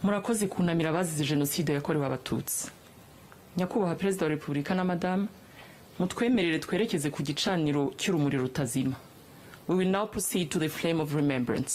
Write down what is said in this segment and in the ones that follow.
murakoze kunamira abazize jenoside yakorewe abatutsi. Nyakubahwa Perezida wa Repubulika na Madame, mutwemerere twerekeze ku gicaniro cy'urumuri rutazima. We will now proceed to the flame of remembrance.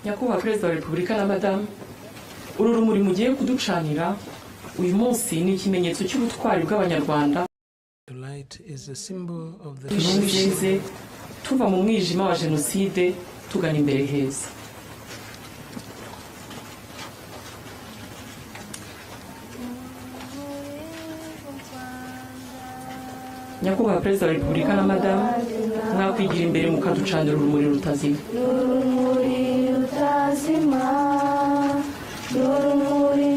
Nyakubahwa Perezida wa Repubulika na Madame, uru rumuri mugiye kuducanira uyu munsi ni ikimenyetso cy'ubutwari bw'Abanyarwanda. The light is a symbol of the Tujize tuva mu mwijima wa jenoside tugana imbere heza. Nyakubahwa Perezida wa Repubulika na Madame, mwakwigira imbere mukaducanira urumuri rutazima. Urumuri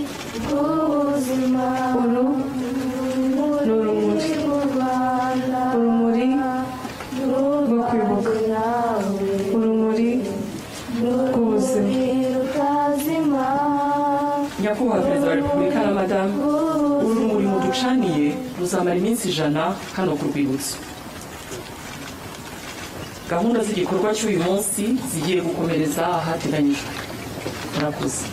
rw'ubuzima, urumuri rwo kwibuka, urumuri rw'ubuzima. Nyakubahwa Perezida wa Repubulika na Madame, urumuri muducaniye ruzamara iminsi 100 hano ku rwibutso. Gahunda z'igikorwa cy'uyu munsi zigiye gukomereza ahateganyijwe. Murakoze.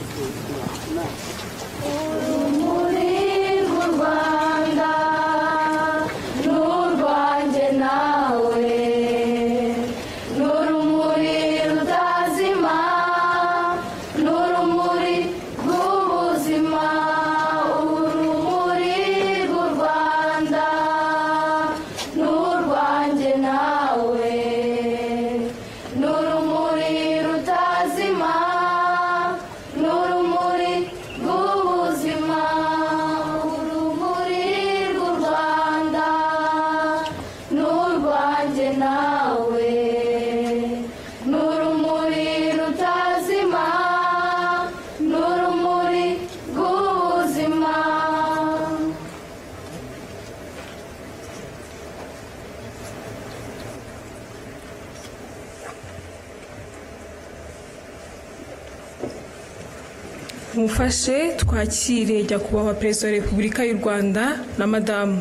Mufashe twakire Nyakubahwa Perezida wa Repubulika y'u Rwanda na Madamu.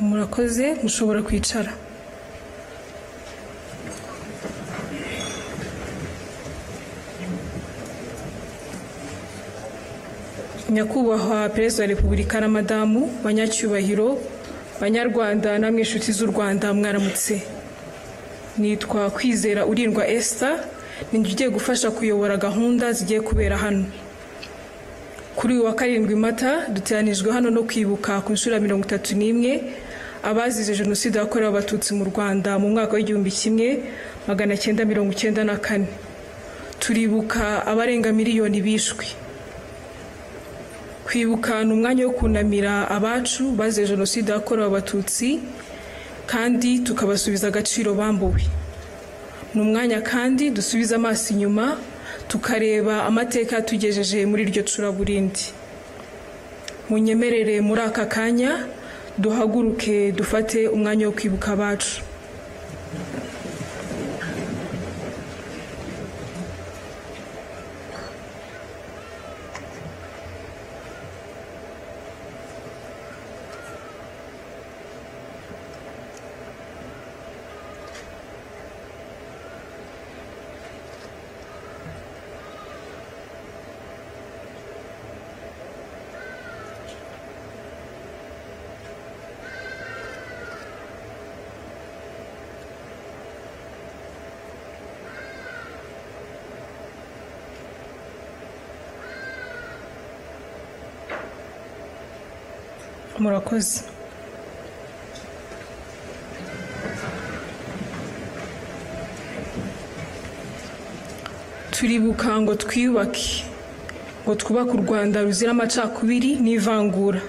Murakoze, mushobora kwicara. Nyakubahwa Perezida wa Repubulika na Madamu, banyacyubahiro, Banyarwanda namwe inshuti z'u Rwanda, mwaramutse. Nitwa Kwizera Urindwa Esther, ninjye gufasha kuyobora gahunda zigiye kubera hano. Kuri uyu wa 7 Mata duteranijwe hano no kwibuka ku nshuro 31 abazize jenoside yakorewe abatutsi mu Rwanda mu mwaka w'1994. Turibuka abarenga miliyoni bishwe. Kwibuka ni umwanya wo kunamira abacu bazize jenoside yakorewe abatutsi kandi tukabasubiza agaciro bambuwe. Ni umwanya kandi dusubiza amaso inyuma tukareba amateka yatugejeje muri iryo curaburindi. Munyemerere muri aka kanya duhaguruke dufate umwanya wo kwibuka abacu. Murakoze. Turibuka ngo twiyubake, ngo twubake u Rwanda ruzira amacakubiri n'ivangura,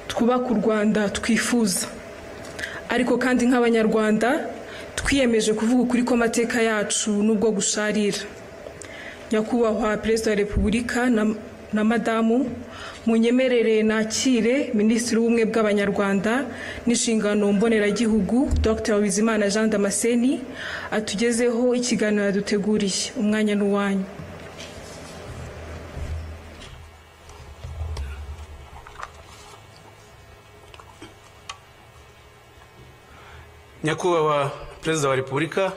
twubake u Rwanda twifuza. Ariko kandi nk'Abanyarwanda twiyemeje kuvuga ukuri ko amateka yacu nubwo gusharira. Nyakubahwa Perezida wa Repubulika na Madamu, munyemerere nakire Minisitiri w'Ubumwe bw'Abanyarwanda n'inshingano mboneragihugu Dr. Bizimana Jean Damascene atugezeho ikiganiro yaduteguriye. Umwanya n'uwanyu. Nyakubahwa Perezida wa Repubulika,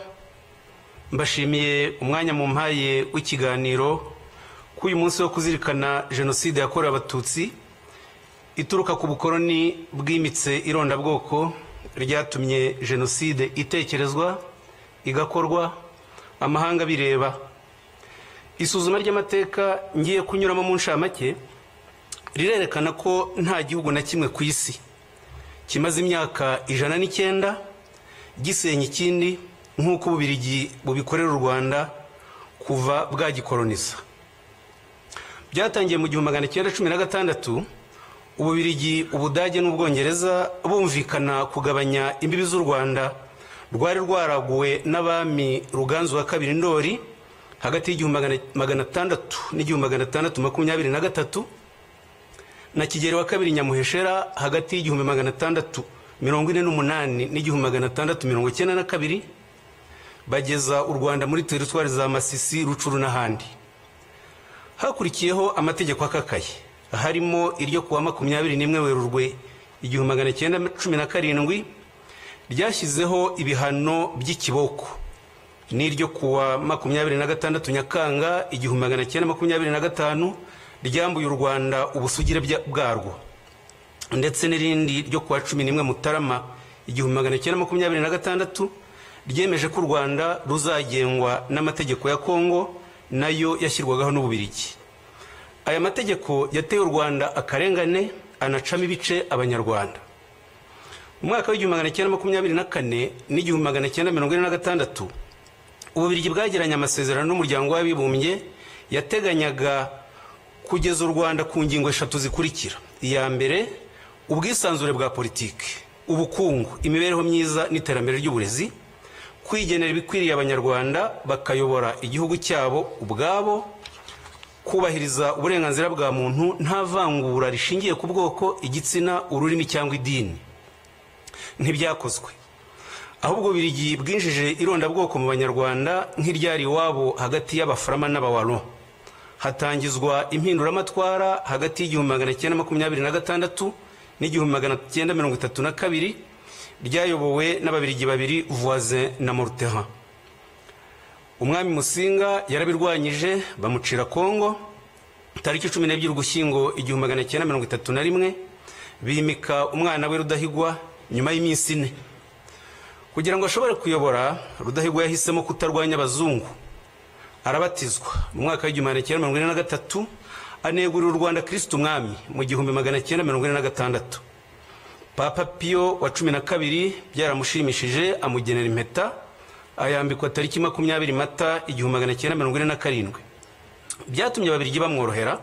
mbashimiye umwanya mu mpaye w'ikiganiro k'uyu munsi wo kuzirikana Jenoside yakorewe Abatutsi ituruka ku bukoroni bwimitse irondabwoko ryatumye Jenoside itekerezwa igakorwa amahanga bireba. Isuzuma ry'amateka ngiye kunyuramo mu nshamake rirerekana ko nta gihugu na kimwe ku isi kimaze imyaka 109 gisenya ikindi nk'uko Ububiligi bubikorera u Rwanda kuva bwagikoloniza. Byatangiye mu 1916 Ububiligi, Ubudage n'Ubwongereza bumvikana kugabanya imbibi z'u Rwanda rwari rwaraguwe n'abami Ruganzu wa kabiri Ndori hagati y'1600 n'1623 na Kigeli wa kabiri Nyamuheshera hagati y'1648 n'1692 bageza u Rwanda muri teritwari za Masisi, Rucuru n'ahandi. Hakurikiyeho amategeko akakaye harimo iryo kuwa 21 Werurwe 1917 ryashyizeho ibihano by'ikiboko, n'iryo kuwa 26 Nyakanga 1925 ryambuye u Rwanda ubusugire bwarwo, ndetse n'irindi ryo kuwa 11 Mutarama 1926 ryemeje ko u Rwanda ruzagengwa n'amategeko ya Kongo nayo yashyirwagaho n'Ububiligi. Aya mategeko yateye u Rwanda akarengane anacamo ibice Abanyarwanda. Mu mwaka w'1924 n'1946 Ububiligi bwagiranye amasezerano n'umuryango w'abibumbye yateganyaga kugeza u Rwanda ku ngingo 3 zikurikira. Iya mbere, ubwisanzure bwa politiki, ubukungu, imibereho myiza n'iterambere ry'uburezi, kwigenera ibikwiriye Abanyarwanda bakayobora igihugu cyabo ubwabo, kubahiriza uburenganzira bwa muntu nta vangura rishingiye ku bwoko, igitsina, ururimi cyangwa idini. Ntibyakozwe, ahubwo Ububiligi bwinjije irondabwoko mu Banyarwanda nk'iryari iwabo hagati y'Abaframa n'Abawalo. Hatangizwa impinduramatwara hagati y'1926 n'1932 ryayobowe n'Ababiligi babiri, Voisin na Morteran. Umwami Musinga yarabirwanyije bamucira Kongo. Tariki 12 Ugushyingo 1931 bimika umwana we Rudahigwa nyuma y'iminsi 4. Kugira ngo ashobore kuyobora, Rudahigwa yahisemo kutarwanya abazungu. Arabatizwa mu mwaka w'1943 anegurira u Rwanda Kristo Umwami mu 1946. Papa Pio wa 12 byaramushimishije amugenera impeta ayambikwa tariki 20 Mata 1947. Byatumye Ababiligi bamworohera,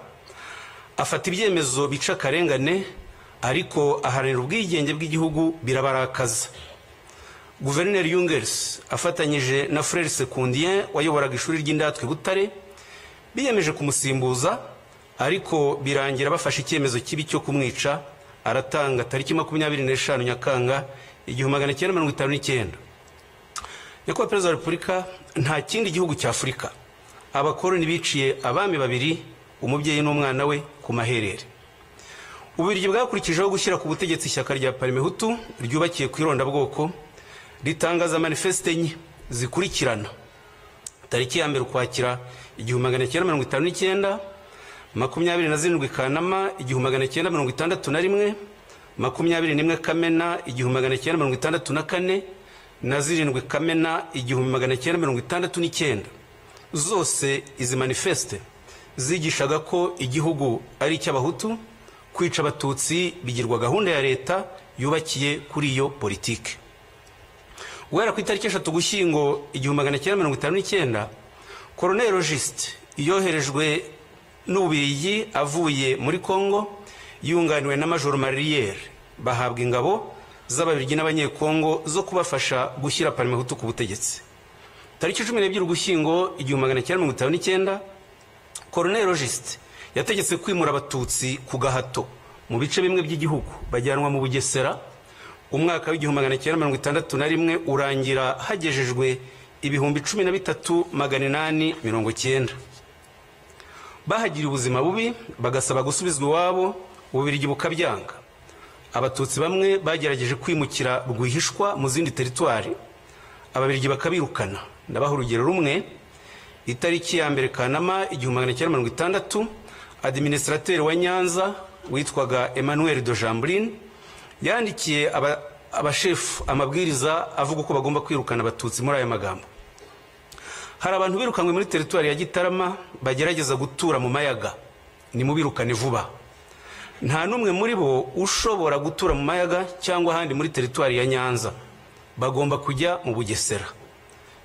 afata ibyemezo bica karengane, ariko aharanira ubwigenge bw'igihugu birabarakaza. Guverineri Jungers afatanyije na Frere Sekundien wayoboraga ishuri ry'indatwe Butare biyemeje kumusimbuza ariko birangira bafashe icyemezo kibi cyo kumwica. Aratanga tariki 25 Nyakanga 1959. Nyakubahwa Perezida wa Repubulika, nta kindi gihugu cya Afurika abakoloni biciye abami babiri, umubyeyi n'umwana we, ku maherere. Ububirigi bwakurikijeho gushyira ku butegetsi ishyaka rya Parmehutu ryubakiye ku irondabwoko, ritangaza manifeste enye zikurikirana: tariki ya 1 Ukwakira 1959, 27 Kanama 1961, 21 Kamena 1964 na 7 Kamena 1969. Zose izi manifeste zigishaga ko igihugu ari icy'abahutu, kwica abatutsi bigirwa gahunda ya leta yubakiye kuri iyo politike. Guhera ku itariki 3 Ugushyingo 1959, Colonel Logiste yoherejwe n'Ububirigi avuye muri Kongo, yunganiwe na Major Mariere, bahabwa ingabo z'Ababirigi n'Abanyekongo zo kubafasha gushyira Parmehutu ku butegetsi. Tariki 12 Ugushyingo 1959, Colonel Logiste yategetse kwimura abatutsi ku gahato mu bice bimwe by'igihugu bajyanwa mu Bugesera. Umwaka w'1961 urangira hagejejwe ibihumbi 13,890. Bahagiriye ubuzima bubi, bagasaba gusubizwa iwabo, Ububirigi bukabyanga. Abatutsi bamwe bagerageje kwimukira rwihishwa mu zindi teritwari, Ababirigi bakabirukana. Ndabaha urugero rumwe. Itariki ya 1 Kanama 1960, administrateur wa Nyanza witwaga Emmanuel de Jambrine yandikiye abashefu amabwiriza avuga ko bagomba kwirukana abatutsi muri aya magambo: hari abantu birukanywe muri teritwari ya Gitarama bagerageza gutura mu mayaga, ni mubirukane vuba. Nta numwe muri bo ushobora gutura mu mayaga cyangwa ahandi muri teritwari ya Nyanza, bagomba kujya mu Bugesera.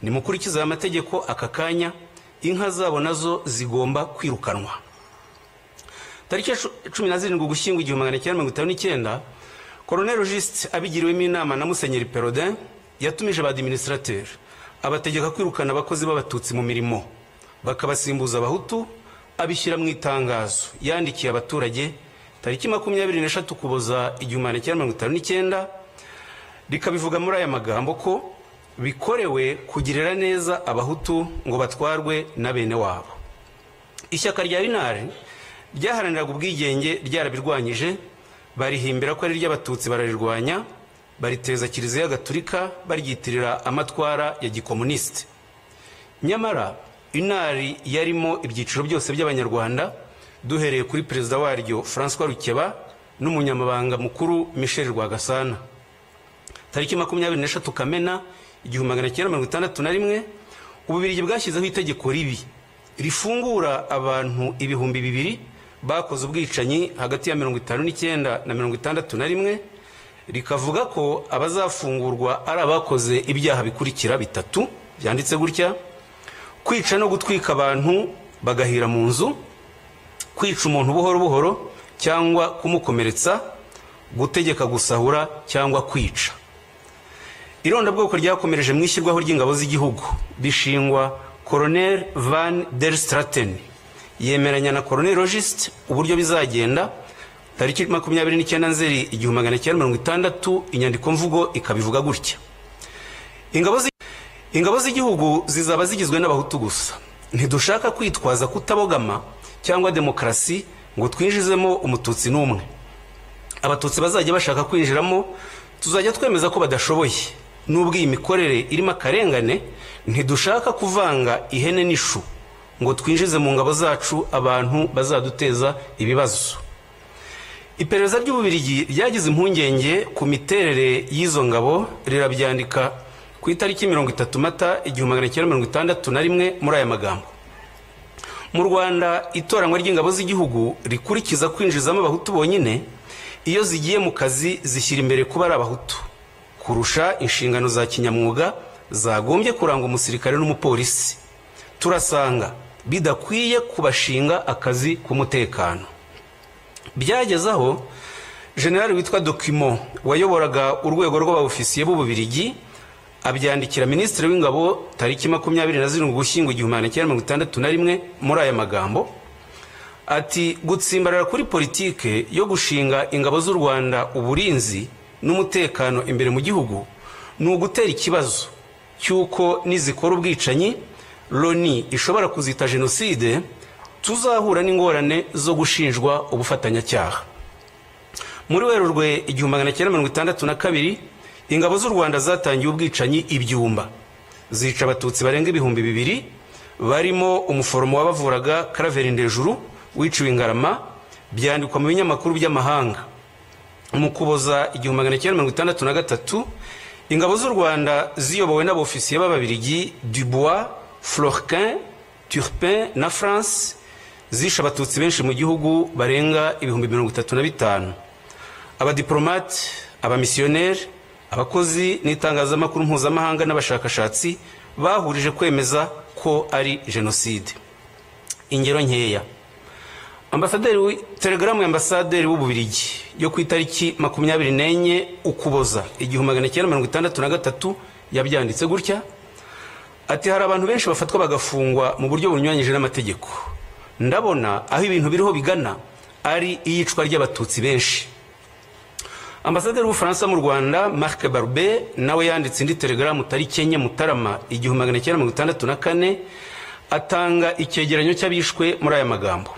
Ni mukurikiza aya mategeko aka kanya, inka zabo nazo zigomba kwirukanwa. Tariki 17 Ugushyingo 1959, Colonel Logiste abigiriwemo inama na Musenyeri Perodin yatumije abadministrateur abategeka kwirukana abakozi b'abatutsi mu mirimo, bakabasimbuza abahutu. Abishyira mu itangazo yandikiye abaturage tariki 23 Ukuboza 1959, rikabivuga muri aya magambo ko bikorewe kugirira neza abahutu ngo batwarwe na bene wabo. Ishyaka rya Binari ryaharaniraga ubwigenge ryarabirwanyije, barihimbira ko ari ry'abatutsi bararirwanya, bariteza Kiliziya Gatolika baryitirira amatwara ya gikomuniste. Nyamara Inari yarimo ibyiciro byose by'Abanyarwanda, duhereye kuri perezida waryo François Rukeba n'umunyamabanga mukuru Michel Rwagasana. Tariki 23 Kamena 1961, Ububirigi bwashyizeho itegeko ribi rifungura abantu 2,000 bakoze ubwicanyi hagati ya 59 na 61, rikavuga ko abazafungurwa ari abakoze ibyaha bikurikira bitatu byanditse gutya: kwica no gutwika abantu bagahira mu nzu, kwica umuntu buhoro buhoro cyangwa kumukomeretsa, gutegeka gusahura cyangwa kwica. Irondabwoko ryakomereje mu ishyirwaho ry'ingabo z'igihugu, bishingwa Colonel Van der Straten yemeranya na Colonel Logiste uburyo bizagenda. Tariki 29 Nzeri 1960, inyandiko mvugo ikabivuga gutya: ingabo z'igihugu zizaba zigizwe n'abahutu gusa. Ntidushaka kwitwaza kutabogama cyangwa demokarasi ngo twinjizemo umututsi n'umwe. Abatutsi bazajya bashaka kwinjiramo tuzajya twemeza ko badashoboye. Nubwo iyi mikorere irimo akarengane, ntidushaka kuvanga ihene n'ishu ngo twinjize mu ngabo zacu abantu bazaduteza ibibazo. Iperereza ry'Ububirigi ryagize impungenge ku miterere y'izo ngabo, rirabyandika ku itariki 30 Mata 1961 muri aya magambo: mu Rwanda itoranwa ry'ingabo z'igihugu rikurikiza kwinjizamo abahutu bonyine. Iyo zigiye mu kazi zishyira imbere kuba ari abahutu kurusha inshingano za kinyamwuga zagombye kuranga umusirikare n'umupolisi. Turasanga bidakwiye kubashinga akazi k'umutekano. Byageze aho General witwa Document wayoboraga urwego rw'abofisiye b'Ububirigi abyandikira minisitiri w'ingabo tariki 27 Ugushyingo 1961 muri aya magambo ati gutsimbarara kuri politike yo gushinga ingabo z'u Rwanda uburinzi n'umutekano imbere mu gihugu ni ugutera ikibazo cyuko nizikora ubwicanyi Loni ishobora kuzita jenoside tuzahura n'ingorane zo gushinjwa ubufatanyacyaha. Muri Werurwe 1962 ingabo z'u Rwanda zatangiye ubwicanyi ibyumba zica abatutsi barenga 2,000 barimo umuforomo wabavuraga Karaveri Ndejuru wiciwe Ingarama byandikwa mu binyamakuru by'amahanga. Mu Kuboza 1963 ingabo z'u Rwanda ziyobowe n'abofisiye b'Ababiligi Dubois, Florquin, Turpin na France zisha abatutsi benshi mu gihugu barenga 35,000. Abadiplomate, abamisiyoneri, abakozi n'itangazamakuru mpuzamahanga n'abashakashatsi bahurije kwemeza ko ari jenoside. Ingero nkeya: telegramu ya ambasaderi w'Ububiligi yo ku itariki 24 Ukuboza 1963 yabyanditse gutya ati hari abantu benshi bafatwa bagafungwa mu buryo bunyuranyije n'amategeko. Ndabona aho ibintu biriho bigana ari iyicwa ry'abatutsi benshi. Ambasaderi w'Ubufaransa mu Rwanda Marc Barbe nawe yanditse indi telegramu tariki 4 Mutarama 1964 atanga icyegeranyo cy'abishwe muri aya magambo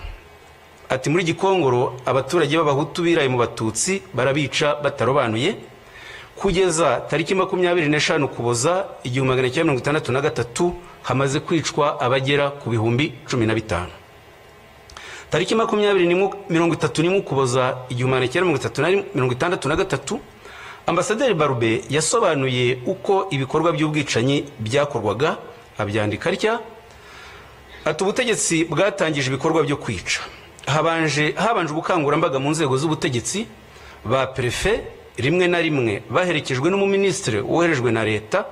ati muri Gikongoro abaturage b'abahutu biraye mu batutsi barabica batarobanuye kugeza tariki 25 Ukuboza 1963 hamaze kwicwa abagera ku bihumbi 15. Tariki 31 Ukuboza 1963 Ambasaderi Barbe yasobanuye uko ibikorwa by'ubwicanyi byakorwaga abyandika rya ati ubutegetsi bwatangije ibikorwa byo kwica habanje ubukangurambaga mu nzego z'ubutegetsi ba prefe rimwe na rimwe baherekejwe n'umuministre woherejwe na leta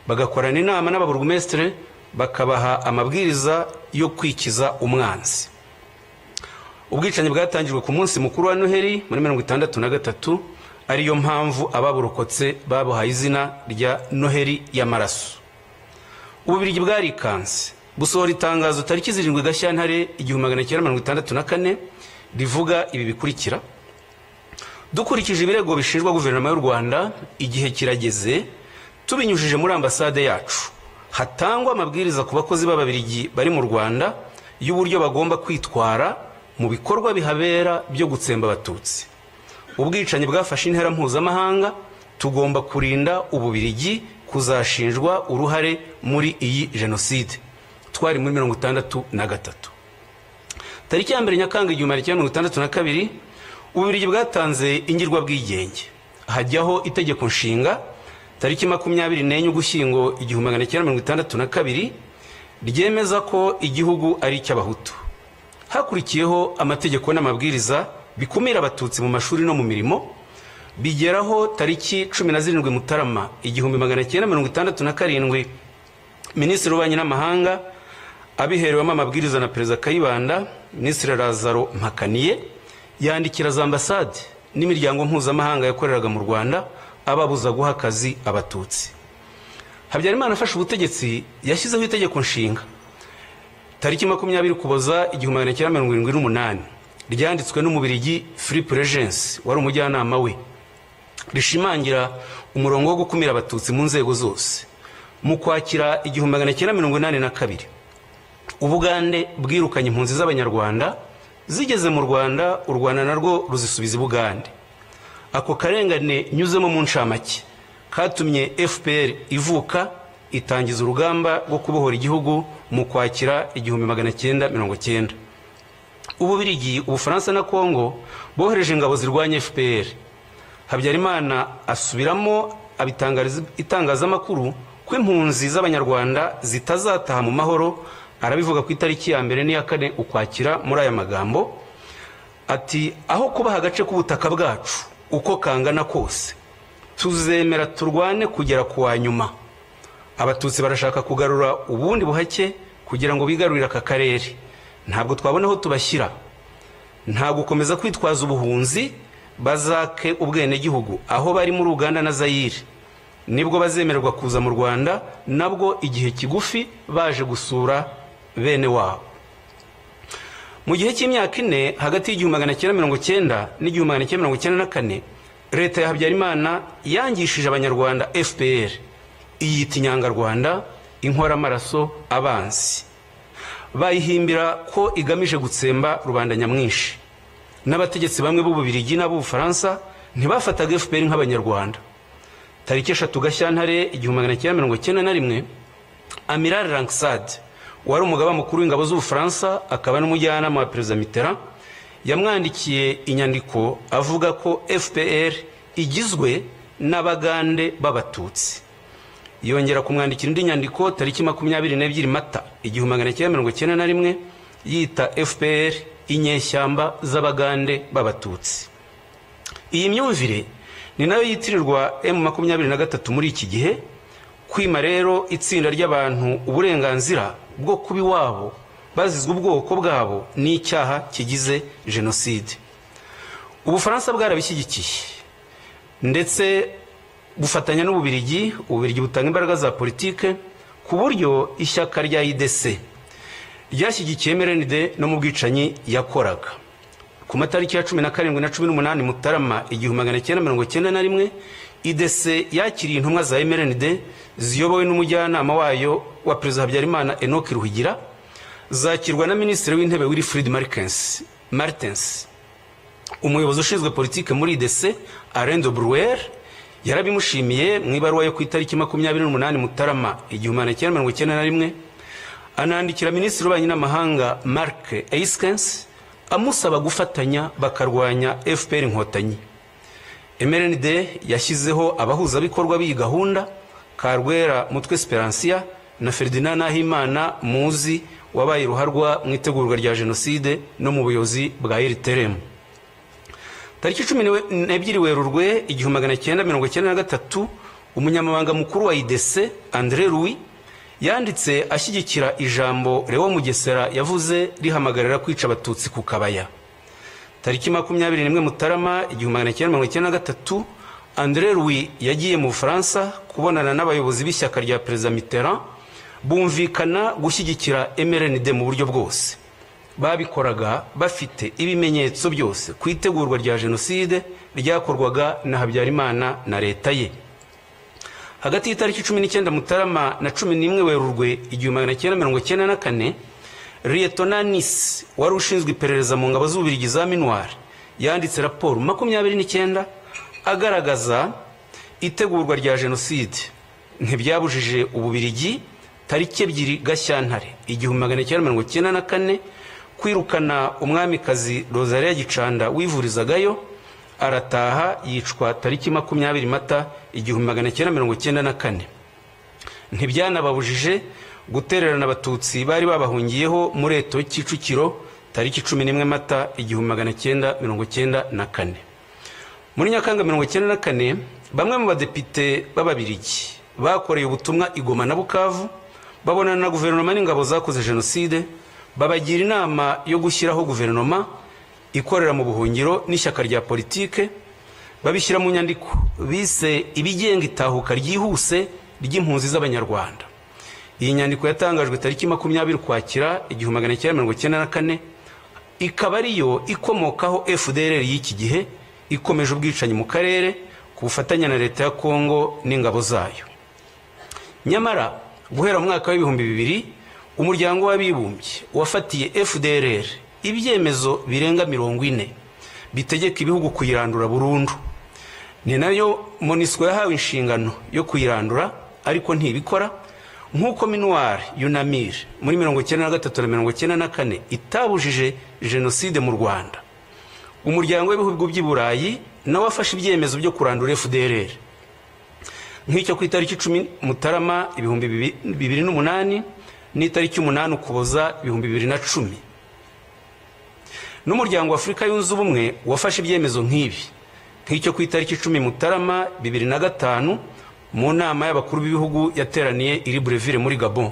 bagakorana inama n'ababurugumestre bakabaha amabwiriza yo kwikiza umwanzi. Ubwicanyi bwatangijwe ku munsi mukuru wa Noheli muri 1963 ariyo mpamvu ababurokotse babuhaye izina rya Noheli y'amaraso. Ububiligi bwarikanze busohora itangazo tariki 7 Gashyantare 1964 rivuga ibi bikurikira: dukurikije ibirego bishinjwa guverinoma y'u Rwanda igihe kirageze tubinyujije muri ambasade yacu hatangwa amabwiriza ku bakozi b'Ababiligi bari mu Rwanda y'uburyo bagomba kwitwara mu bikorwa bihabera byo gutsemba abatutsi. Ubwicanyi bwafashe intera mpuzamahanga tugomba kurinda Ububiligi kuzashinjwa uruhare muri iyi jenoside. Twari muri 1963. Tariki ya 1 Nyakanga 1962 Ububiligi bwatanze ingirwa bwigenge hajyaho itegeko nshinga tariki 24 Ugushyingo 1962 ryemeza ko igihugu ari cy'abahutu. Hakurikiyeho amategeko n'amabwiriza bikumira abatutsi mu mashuri no mu mirimo bigeraho tariki 17 Mutarama 1967 Minisitiri w'Ububanyi n'Amahanga abiherewemo amabwiriza na Perezida Kayibanda, Minisitiri Lazaro Mpakaniye yandikira za ambasade n'imiryango mpuzamahanga yakoreraga mu Rwanda ababuza guha akazi abatutsi. Habyarimana afashe ubutegetsi yashyizeho itegeko nshinga tariki 20 Ukuboza 1978 ryanditswe n'Umubiligi Philippe Regency wari umujyanama we rishimangira umurongo wo gukumira abatutsi mu nzego zose. Mu Kwakira 1982 Ubugande bwirukanye impunzi z'Abanyarwanda zigeze mu Rwanda, u Rwanda narwo ruzisubiza Ubugande. Ako karengane nyuzemo mu ncamake katumye FPR ivuka itangiza urugamba rwo kubohora igihugu mu Kwakira 1990. Ububiligi, Ubufaransa na Kongo bohereje ingabo zirwanya FPR. Habyarimana asubiramo abitangariza itangazamakuru ko impunzi z'Abanyarwanda zitazataha mu mahoro. Arabivuga ku itariki ya 2 n'iya 4 Ukwakira muri aya magambo ati aho kubaha agace k'ubutaka bwacu uko kangana kose tuzemera turwane kugera kuwa nyuma. Abatutsi barashaka kugarura ubundi buhake kugira ngo bigarurire aka karere. Ntabwo twabona aho tubashyira. Nta gukomeza kwitwaza ubuhunzi bazake ubwene gihugu aho bari muri Uganda na Zaire. nibwo bazemererwa kuza mu Rwanda, nabwo igihe kigufi baje gusura bene wabo. Mu gihe cy'imyaka 4 hagati y'1990 n'1994, leta ya Habyarimana yangishije abanyarwanda FPR, iyita inyangarwanda, inkoramaraso, abanzi. Bayihimbira ko igamije gutsemba rubanda nyamwinshi. N'abategetsi bamwe b'Ububiligi n'Ubufaransa ntibafataga FPR nk'abanyarwanda. Tariki 3 Gashyantare 1991, Amiral Langsade, wari umugaba mukuru w'ingabo z'Ubufaransa akaba n'umujyanama wa Perezida Mitterrand, yamwandikiye inyandiko avuga ko FPR igizwe n'abagande b'abatutsi. Yongera kumwandikira indi nyandiko tariki 22 Mata 1991 yita FPR inyeshyamba z'abagande b'abatutsi. Iyi myumvire ni nayo yitirirwa M23 muri iki gihe, kwima rero itsinda ry'abantu uburenganzira bwo kuba iwabo bazizwe ubwoko bwabo n'icyaha kigize jenoside. Ubufaransa bwarabishyigikiye ndetse bufatanya n'Ububiligi. Ububiligi butanga imbaraga za politike ku buryo ishyaka rya IDC ryashyigikiye MRND no mu bwicanyi yakoraga. Ku matariki ya 17 na 18 Mutarama 1991, IDC yakiriye intumwa za MRND ziyobowe n'umujyanama wayo wa Perezida Habyarimana Enoch Ruhigira, zakirwa na Minisitiri w'Intebe Wilfried Martens. Umuyobozi ushinzwe politike muri IDC, Alain de Brouwer, yarabimushimiye mu ibaruwa yo ku itariki 28 Mutarama 1991, anandikira Minisitiri w'Ububanyi n'Amahanga Marc Eiskens amusaba gufatanya bakarwanya FPR inkotanyi. MRND yashyizeho abahuzabikorwa b'iyi gahunda, Karwera Mutwe Esperantia na Ferdinand Nahimana Muzi wabaye ruharwa mu itegurwa rya jenoside no mu buyobozi bwa RTRM. Tariki 12 Werurwe 1993, umunyamabanga mukuru wa IDC André Louis yanditse ashyigikira ijambo Leo Mugesera yavuze rihamagarira kwica abatutsi ku Kabaya. Tariki 21 Mutarama 1993, André Louis yagiye mu Bufaransa kubonana n'abayobozi b'ishyaka rya Perezida Mitterrand, bumvikana gushyigikira MRND mu buryo bwose. Babikoraga bafite ibimenyetso byose ku itegurwa rya jenoside ryakorwaga na Habyarimana na leta ye. Hagati y'itariki 19 Mutarama na 11 Werurwe 1994, Lieutenant Nice wari ushinzwe iperereza mu ngabo z'Ububiligi za Minuar yanditse raporo 29 agaragaza itegurwa rya jenoside ntibyabujije Ububiligi tariki 2 Gashyantare 1994 kwirukana umwamikazi Rosalia Gicanda wivurizagayo, arataha yicwa tariki 20 Mata 1994. Ntibyanababujije gutererana abatutsi bari babahungiyeho muri Eto Kicukiro tariki 11 Mata 1994. Muri Nyakanga 1994, bamwe mu badepite b'Ababiligi bakoreye ubutumwa i Goma na Bukavu, babonana na guverinoma n'ingabo zakoze jenoside, babagira inama yo gushyiraho guverinoma ikorera mu buhungiro n'ishyaka rya politike, babishyira mu nyandiko bise ibigenga itahuka ryihuse ry'impunzi z'abanyarwanda. Iyi nyandiko yatangajwe tariki 20 Ukwakira 1994, ikaba ariyo ikomokaho FDLR y'iki gihe ikomeje ubwicanyi mu karere ku bufatanya na leta ya Kongo n'ingabo zayo. Nyamara guhera mu mwaka w'ibihumbi 2000, umuryango w'abibumbye wafatiye FDLR ibyemezo birenga 40 bitegeka ibihugu kuyirandura burundu. Ni nayo MONUSCO yahawe inshingano yo kuyirandura, ariko ntibikora, nk'uko Minuar Yunamir muri 1993 na 1994 itabujije jenoside mu Rwanda. Umuryango w'ibihugu by'i Burayi nawe wafashe ibyemezo byo kurandura FDLR. Nk'icyo ku itariki 10 Mutarama 2008 n'itariki 8 Ukuboza 2010. N'umuryango wa Afurika yunze ubumwe wafashe ibyemezo nk'ibi, nk'icyo ku itariki 10 Mutarama 2005 mu nama y'abakuru b'ibihugu yateraniye i Libreville muri Gabon.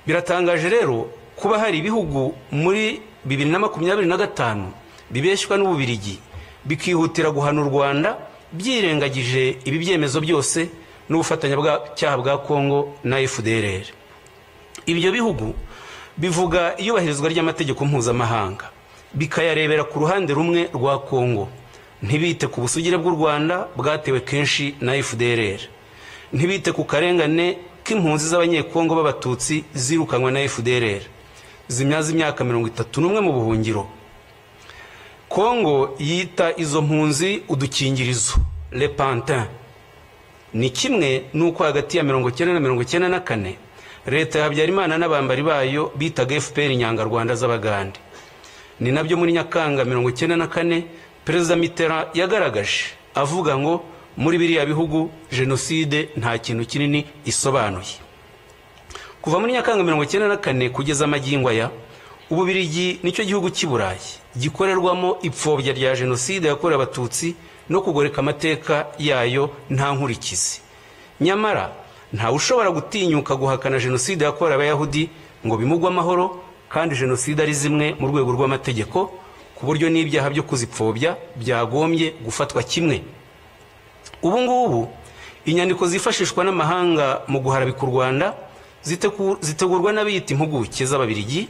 Biratangaje rero kuba hari ibihugu muri 2025 bibeshywa n'Ububiligi bikihutira guhana u Rwanda byirengagije ibi byemezo byose n'ubufatanyacyaha bwa Kongo na FDLR. Ibyo bihugu bivuga iyubahirizwa ry'amategeko mpuzamahanga, bikayarebera ku ruhande rumwe rwa Kongo, ntibite ku busugire bw'u Rwanda bwatewe kenshi na FDLR, ntibite ku karengane k'impunzi z'abanyekongo b'abatutsi zirukanwa na FDLR zimyaza imyaka 31 mu buhungiro. Kongo yita izo mpunzi udukingirizo, le pantin. Ni kimwe nuko hagati ya 1990 na 1994 leta ya Habyarimana n'abambari bayo bitaga FPR Inyangarwanda z'Abagande. Ni nabyo muri Nyakanga 1994 Perezida Mitterrand yagaragaje avuga ngo muri biriya bihugu jenoside nta kintu kinini isobanuye. Kuva muri Nyakanga 1994 kugeza magingo aya, Ububirigi nicyo gihugu cy'Iburayi gikorerwamo ipfobya rya jenoside yakorewe abatutsi no kugoreka amateka yayo nta nkurikizi. Nyamara nta ushobora gutinyuka guhakana jenoside yakorewe abayahudi ngo bimugwe amahoro, kandi jenoside ari zimwe mu rwego rw'amategeko, ku buryo n'ibyaha byo kuzipfobya byagombye gufatwa kimwe. Ubu ngubu inyandiko zifashishwa n'amahanga mu guharabika u Rwanda zitegurwa n'abiyita impuguke z'Ababirigi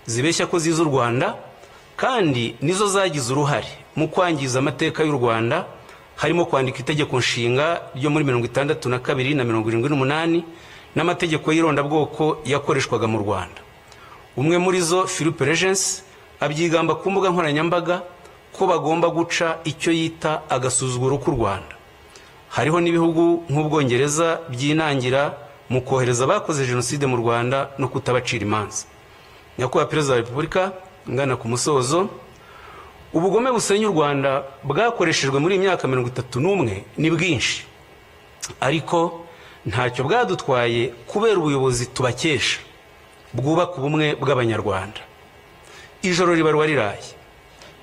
zibeshya ko ziza u Rwanda, kandi nizo zagize uruhare mu kwangiza amateka y'u Rwanda, harimo kwandika itegeko nshinga ryo muri 62 na 78 n'amategeko y'irondabwoko yakoreshwaga mu Rwanda. Umwe muri zo, Philippe Regency, abyigamba ku mbuga nkoranyambaga ko bagomba guca icyo yita agasuzuguro k'u Rwanda. Hariho n'ibihugu nk'Ubwongereza byinangira mu kohereza abakoze jenoside mu Rwanda no kutabacira imanza. Nyakubahwa Perezida wa Repubulika, ngana ku musozo, ubugome busenya u Rwanda bwakoreshejwe muri imyaka 31 ni bwinshi, ariko ntacyo bwadutwaye kubera ubuyobozi tubakesha bwubaka ubumwe bw'Abanyarwanda. Ijoro ribarwa riraye,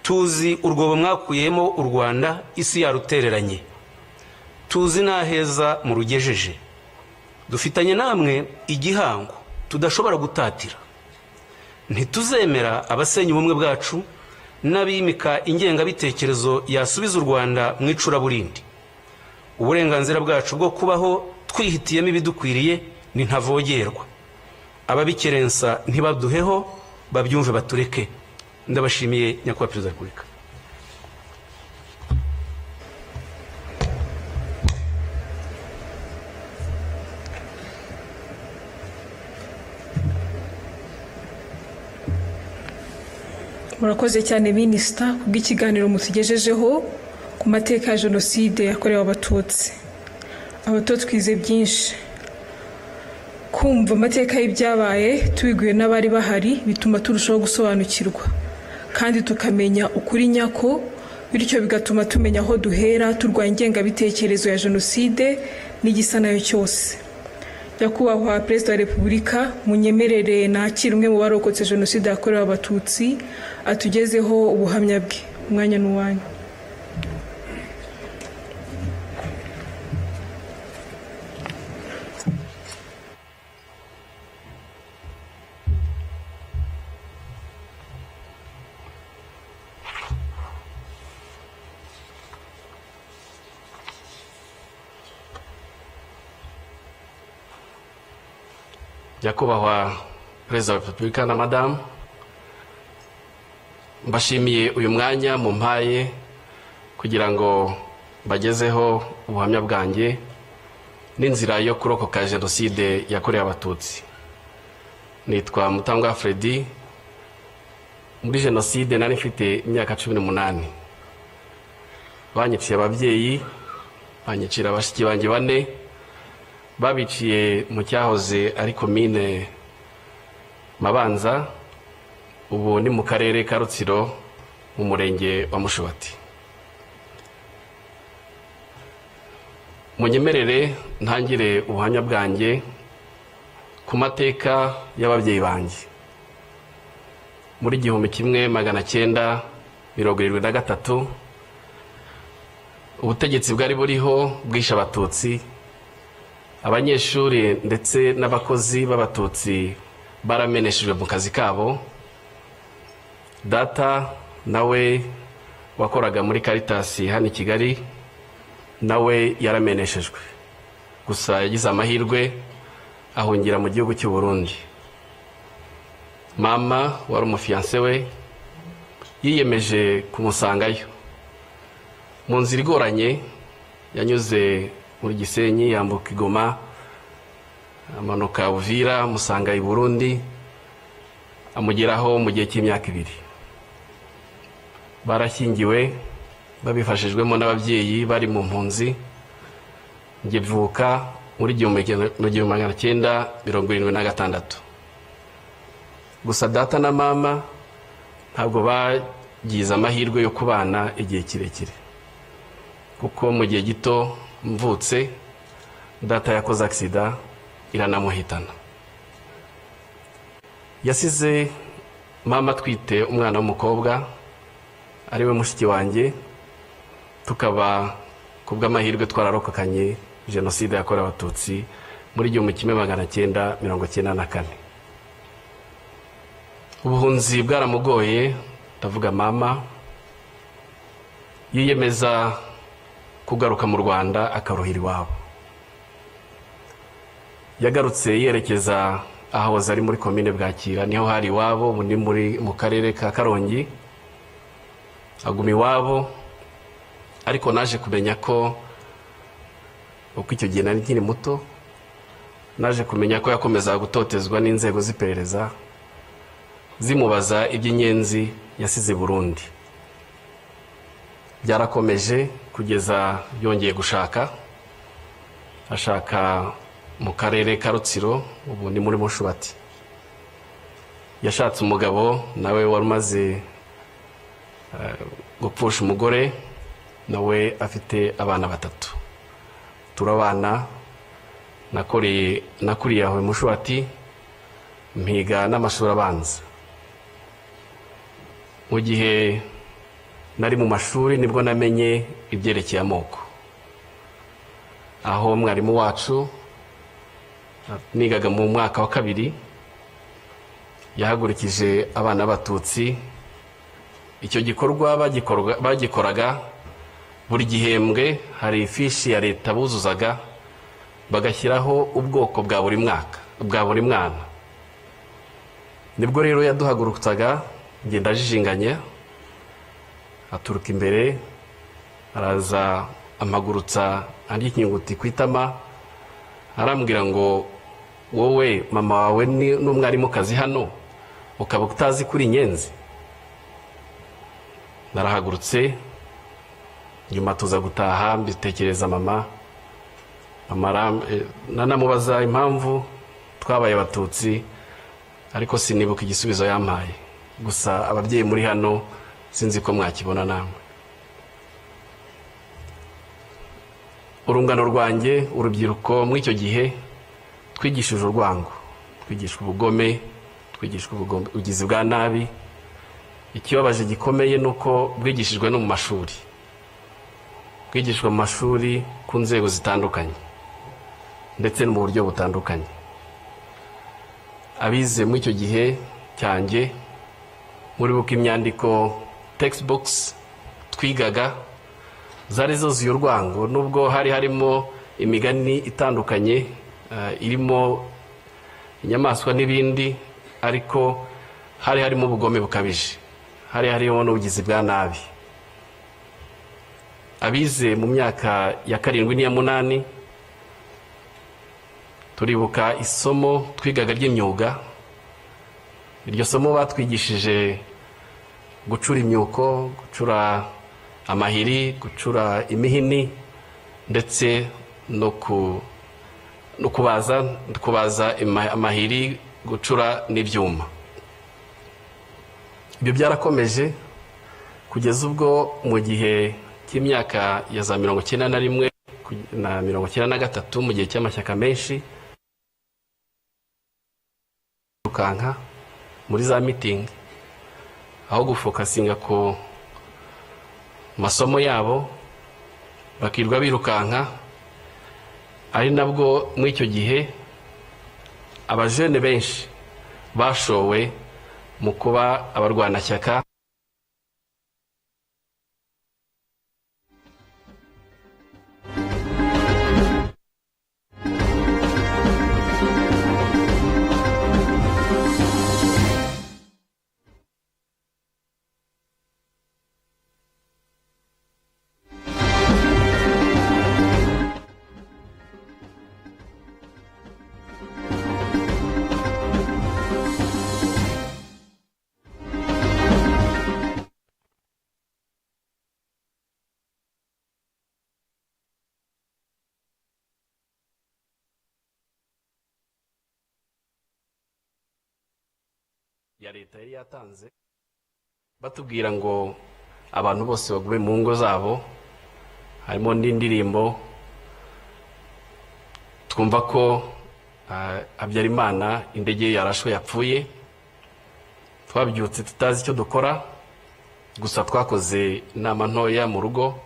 tuzi urwobo mwakuyemo u Rwanda isi yarutereranye, tuzi n'aheza mu rugejeje. Dufitanye namwe igihango tudashobora gutatira. Ntituzemera abasenya ubumwe bwacu n'abimika ingengabitekerezo yasubiza u Rwanda mu icuraburindi. Uburenganzira bwacu bwo kubaho twihitiyemo ibidukwiriye ni ntavogerwa. Ababikerensa ntibaduheho, babyumve batureke. Ndabashimiye Nyakubahwa Perezida wa Repubulika. Murakoze cyane Minisita kubw'ikiganiro mutugejejeho ku mateka ya jenoside yakorewe abatutsi. Abato twize byinshi. Kumva amateka y'ibyabaye tubiguye n'abari bahari bituma turushaho gusobanukirwa, kandi tukamenya ukuri nyako, bityo bigatuma tumenya aho duhera turwanya ingengabitekerezo ya jenoside n'igisa nayo cyose. Nyakubahwa Perezida wa Repubulika, munyemerere nakira umwe mu barokotse jenoside yakorewe abatutsi atugezeho ubuhamya bwe. Umwanya n'uwanyu. Nyakubahwa Perezida wa Repubulika na Madamu, mbashimiye uyu mwanya mumpaye kugira ngo bagezeho ubuhamya bwanjye n'inzira yo kurokoka jenoside yakorewe abatutsi. Nitwa Mutangwa Fredy. Muri jenoside nari mfite imyaka 18. Banyiciye ababyeyi, banyicira abashiki banjye 4, babiciye mu cyahoze ari komine Mabanza, ubu ni mu karere ka Rutsiro mu murenge wa Mushubati. Munyemerere ntangire ubuhamya bwanjye ku mateka y'ababyeyi banjye. Muri 1973 ubutegetsi bwari buriho bwisha abatutsi. Abanyeshuri ndetse n'abakozi b'abatutsi barameneshejwe mu kazi kabo. Data nawe wakoraga muri Caritas hano i Kigali nawe yarameneshejwe. gusa yagize amahirwe ahungira mu gihugu cy'u Burundi. Mama wari umufiyanse we yiyemeje kumusangayo mu nzira igoranye, yanyuze muri Gisenyi, yambuka Igoma, amanuka Uvira, musanga i Burundi, amugeraho mu gihe cy'imyaka 2. Barashyingiwe babifashijwemo n'ababyeyi bari mu mpunzi. Ngevuka muri 1976. Gusa data na mama ntabwo bagize amahirwe yo kubana igihe kirekire, kuko mu gihe gito mvutse data yakoze accident iranamuhitana. Yasize mama twite umwana w'umukobwa ariwe mushiki wanjye, tukaba kubw'amahirwe twararokokanye jenoside yakorewe abatutsi muri 1994. Ubuhunzi bwaramugoye, ndavuga mama yiyemeza kugaruka mu Rwanda akaruhira iwabo. Yagarutse yerekeza ahahoze ari muri komine Bwakira, niho hari iwabo, ubu ni mu karere ka Karongi. Aguma iwabo, ariko naje kumenya ko uko icyo gihe nari nkiri muto, naje kumenya ko yakomeza gutotezwa n'inzego z'iperereza zimubaza iby'inyenzi yasize Burundi. Byarakomeje kugeza yongeye gushaka, ashaka mu karere ka Rutsiro, ubu ni muri Mushubati. Yashatse umugabo nawe wari umaze gupfusha umugore, nawe afite abana 3. Turabana, nakuriye aho Mushubati, mpiga n'amashuri abanza. Mu gihe nari mu mashuri nibwo namenye ibyerekeye amoko, aho mwarimu wacu nigaga mu mwaka wa 2 yahagurikije abana b'Abatutsi. Icyo gikorwa bagikoraga buri gihembwe, hari ifishi ya leta buzuzaga bagashyiraho ubwoko bwa buri mwana. Nibwo rero yaduhagurutsaga, ngenda jijinganya, aturuka imbere, araza amagurutsa andi ikinyuguti kwitama, arambwira ngo wowe mama wawe ni n'umwarimu kazi hano, ukaba utazi kuri inyenzi. Narahagurutse, nyuma tuza gutaha, mbitekereza mama. Nanamubaza impamvu twabaye Abatutsi, ariko sinibuka igisubizo yampaye. Gusa ababyeyi muri hano sinzi ko mwakibona namwe. Urungano rwanjye, urubyiruko muri icyo gihe twigishije urwango, twigishwa ubugome, twigishwa ubugizi bwa nabi. Ikibabaje gikomeye nuko bwigishijwe no mu mashuri, bwigishwa mu mashuri ku nzego zitandukanye ndetse no mu buryo butandukanye. Abize muri icyo gihe cyanjye, muri buka imyandiko textbooks twigaga zari zuzuye urwango, nubwo hari harimo imigani itandukanye, irimo inyamaswa n'ibindi, ariko hari harimo ubugome bukabije, hari harimo n'ubugizi bwa nabi. Abize mu myaka ya 7 n'iya 8 turibuka isomo twigaga ry'imyuga. Iryo somo batwigishije gucura imyuko, gucura amahiri, gucura imihini, ndetse no kubaza amahiri, gucura n'ibyuma. Ibyo byarakomeje kugeza ubwo mu gihe cy'imyaka ya za 91 na 93, mu gihe cy'amashyaka menshi, rukanka muri za meeting, aho gufokasinga ku masomo yabo bakirwa birukanka. Ari nabwo muri icyo gihe abajene benshi bashowe mu kuba abarwanashyaka. ya leta yari yatanze batubwira ngo abantu bose bagume mu ngo zabo, harimo n'indirimbo twumva ko Habyarimana indege yarashwe yapfuye. Twabyutse tutazi icyo dukora, gusa twakoze inama ntoya mu rugo.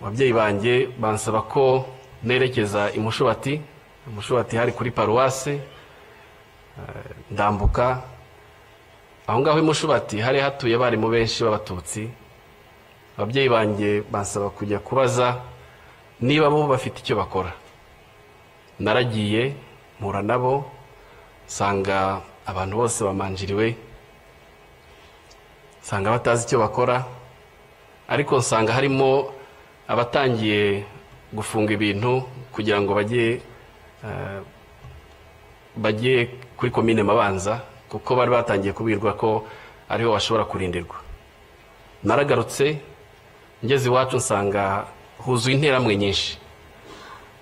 Ababyeyi banjye bansaba ko nerekeza imushubati hari kuri paruwase. Ndambuka aho ngaho imushubati hari hatuye abarimu benshi b'abatutsi. Ababyeyi banjye bansaba kujya kubaza niba bo bafite icyo bakora. Naragiye mpura nabo, sanga abantu bose bamanjiriwe, sanga batazi icyo bakora, ariko nsanga harimo abatangiye gufunga ibintu kugira ngo bajye kuri komine Mabanza, kuko bari batangiye kubirwa ko ariho bashobora kurindirwa. Naragarutse ngeze iwacu nsanga huzuye interamwe nyinshi,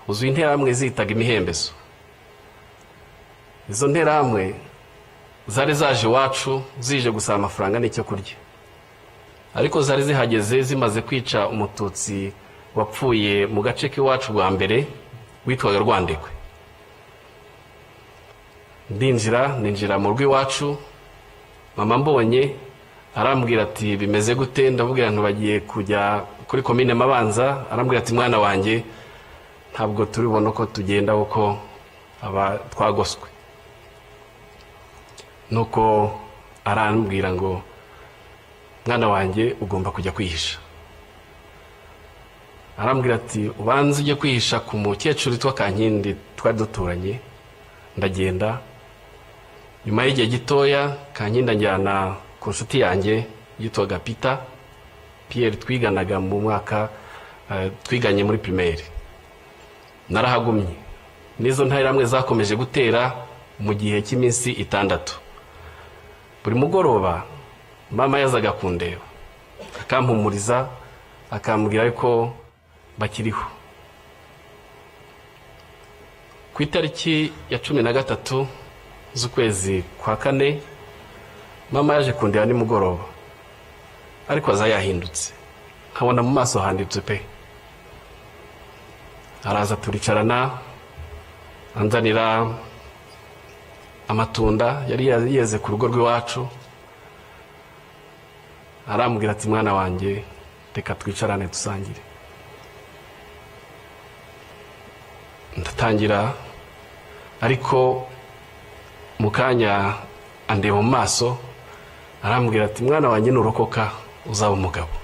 huzuye interamwe zitaga imihembezo. Izo interamwe zari zaje iwacu zije gusaba amafaranga n'icyo kurya, ariko zari zihageze zimaze kwica umututsi wapfuye mu gace k'iwacu bwa mbere witwaga Rwandekwe. Ninjira mu rugo iwacu, mama mbonye arambwira ati bimeze gute? Ndabwira nti bagiye kujya kuri komine Mabanza. Arambwira ati mwana wanjye ntabwo turibona ko tugenda kuko twagoswe. Nuko arambwira ngo mwana wanjye ugomba kujya kwihisha. Arambwira ati ubanze ujye kwihisha ku mukecuru witwa Kankindi twari duturanye. Ndagenda, nyuma y'igihe gitoya Kankindi anjyana ku nshuti yanjye yitwaga Pierre, twiganaga mu mwaka twiganye muri primaire. Narahagumye, nizo ntayiramwe zakomeje gutera mu gihe cy'iminsi 6. Buri mugoroba mama yazaga kundeba akampumuriza, akambwira ko bakiriho. Ku itariki ya 13 z'ukwezi kwa 4 mama yaje kundeba nimugoroba, ariko aza yahindutse, nkabona mu maso handitse pe. Araza turicarana, anzanira amatunda yari yeze ku rugo rw'iwacu. Arambwira ati mwana wanjye reka twicarane dusangire. Ndatangira, ariko mukanya andeba mu maso, arambwira ati mwana wanjye nurokoka uzaba umugabo.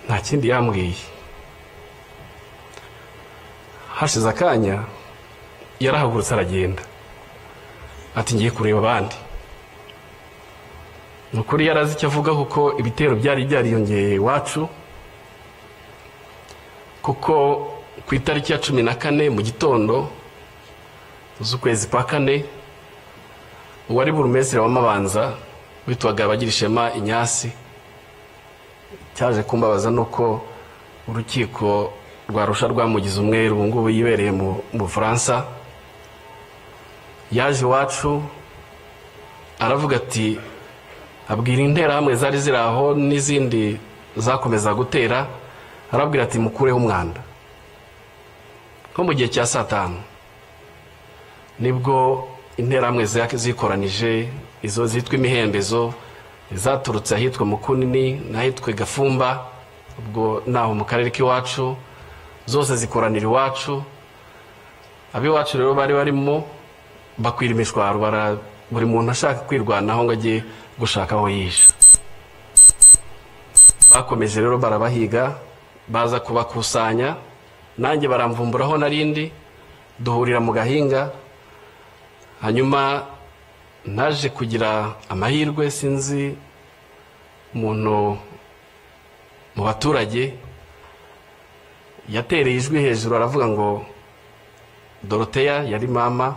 Nta kindi yambwiye. Hashize akanya yarahagurutse aragenda, ati ngiye kureba abandi. Nukuri yarazi icyo avuga, kuko ibitero byari byariyongeye iwacu, kuko ku itariki ya 14 mu gitondo z'ukwezi kwa 4 uwari burumesire wa Mabanza witwaga Bagirishema Inyasi cyaje kumbabaza nuko urukiko rwa Arusha rwamugize umwere ubu ngubu yibereye mu Bufaransa. Yaje iwacu aravuga ati abwira interahamwe zari ziraho n'izindi zakomeza gutera, arabwira ati mukureho umwanda. Nko mu gihe cya 5 nibwo interahamwe zikoranije, izo zitwa imihembezo, zaturutse ahitwa Mukunini n'ahitwa Gafumba, ubwo naho mu karere k'iwacu, zose zikoranira iwacu. Abiwacu rero bari barimo bakwira imishwaro, buri muntu ashaka kwirwanaho ngo ajye gushaka aho yisha. Bakomeje rero barabahiga, baza kubakusanya, nanjye baramvumburaho narindi, duhurira mu gahinga. Hanyuma naje kugira amahirwe, sinzi umuntu mu baturage yatereye ijwi hejuru aravuga ngo Dorothea yari mama,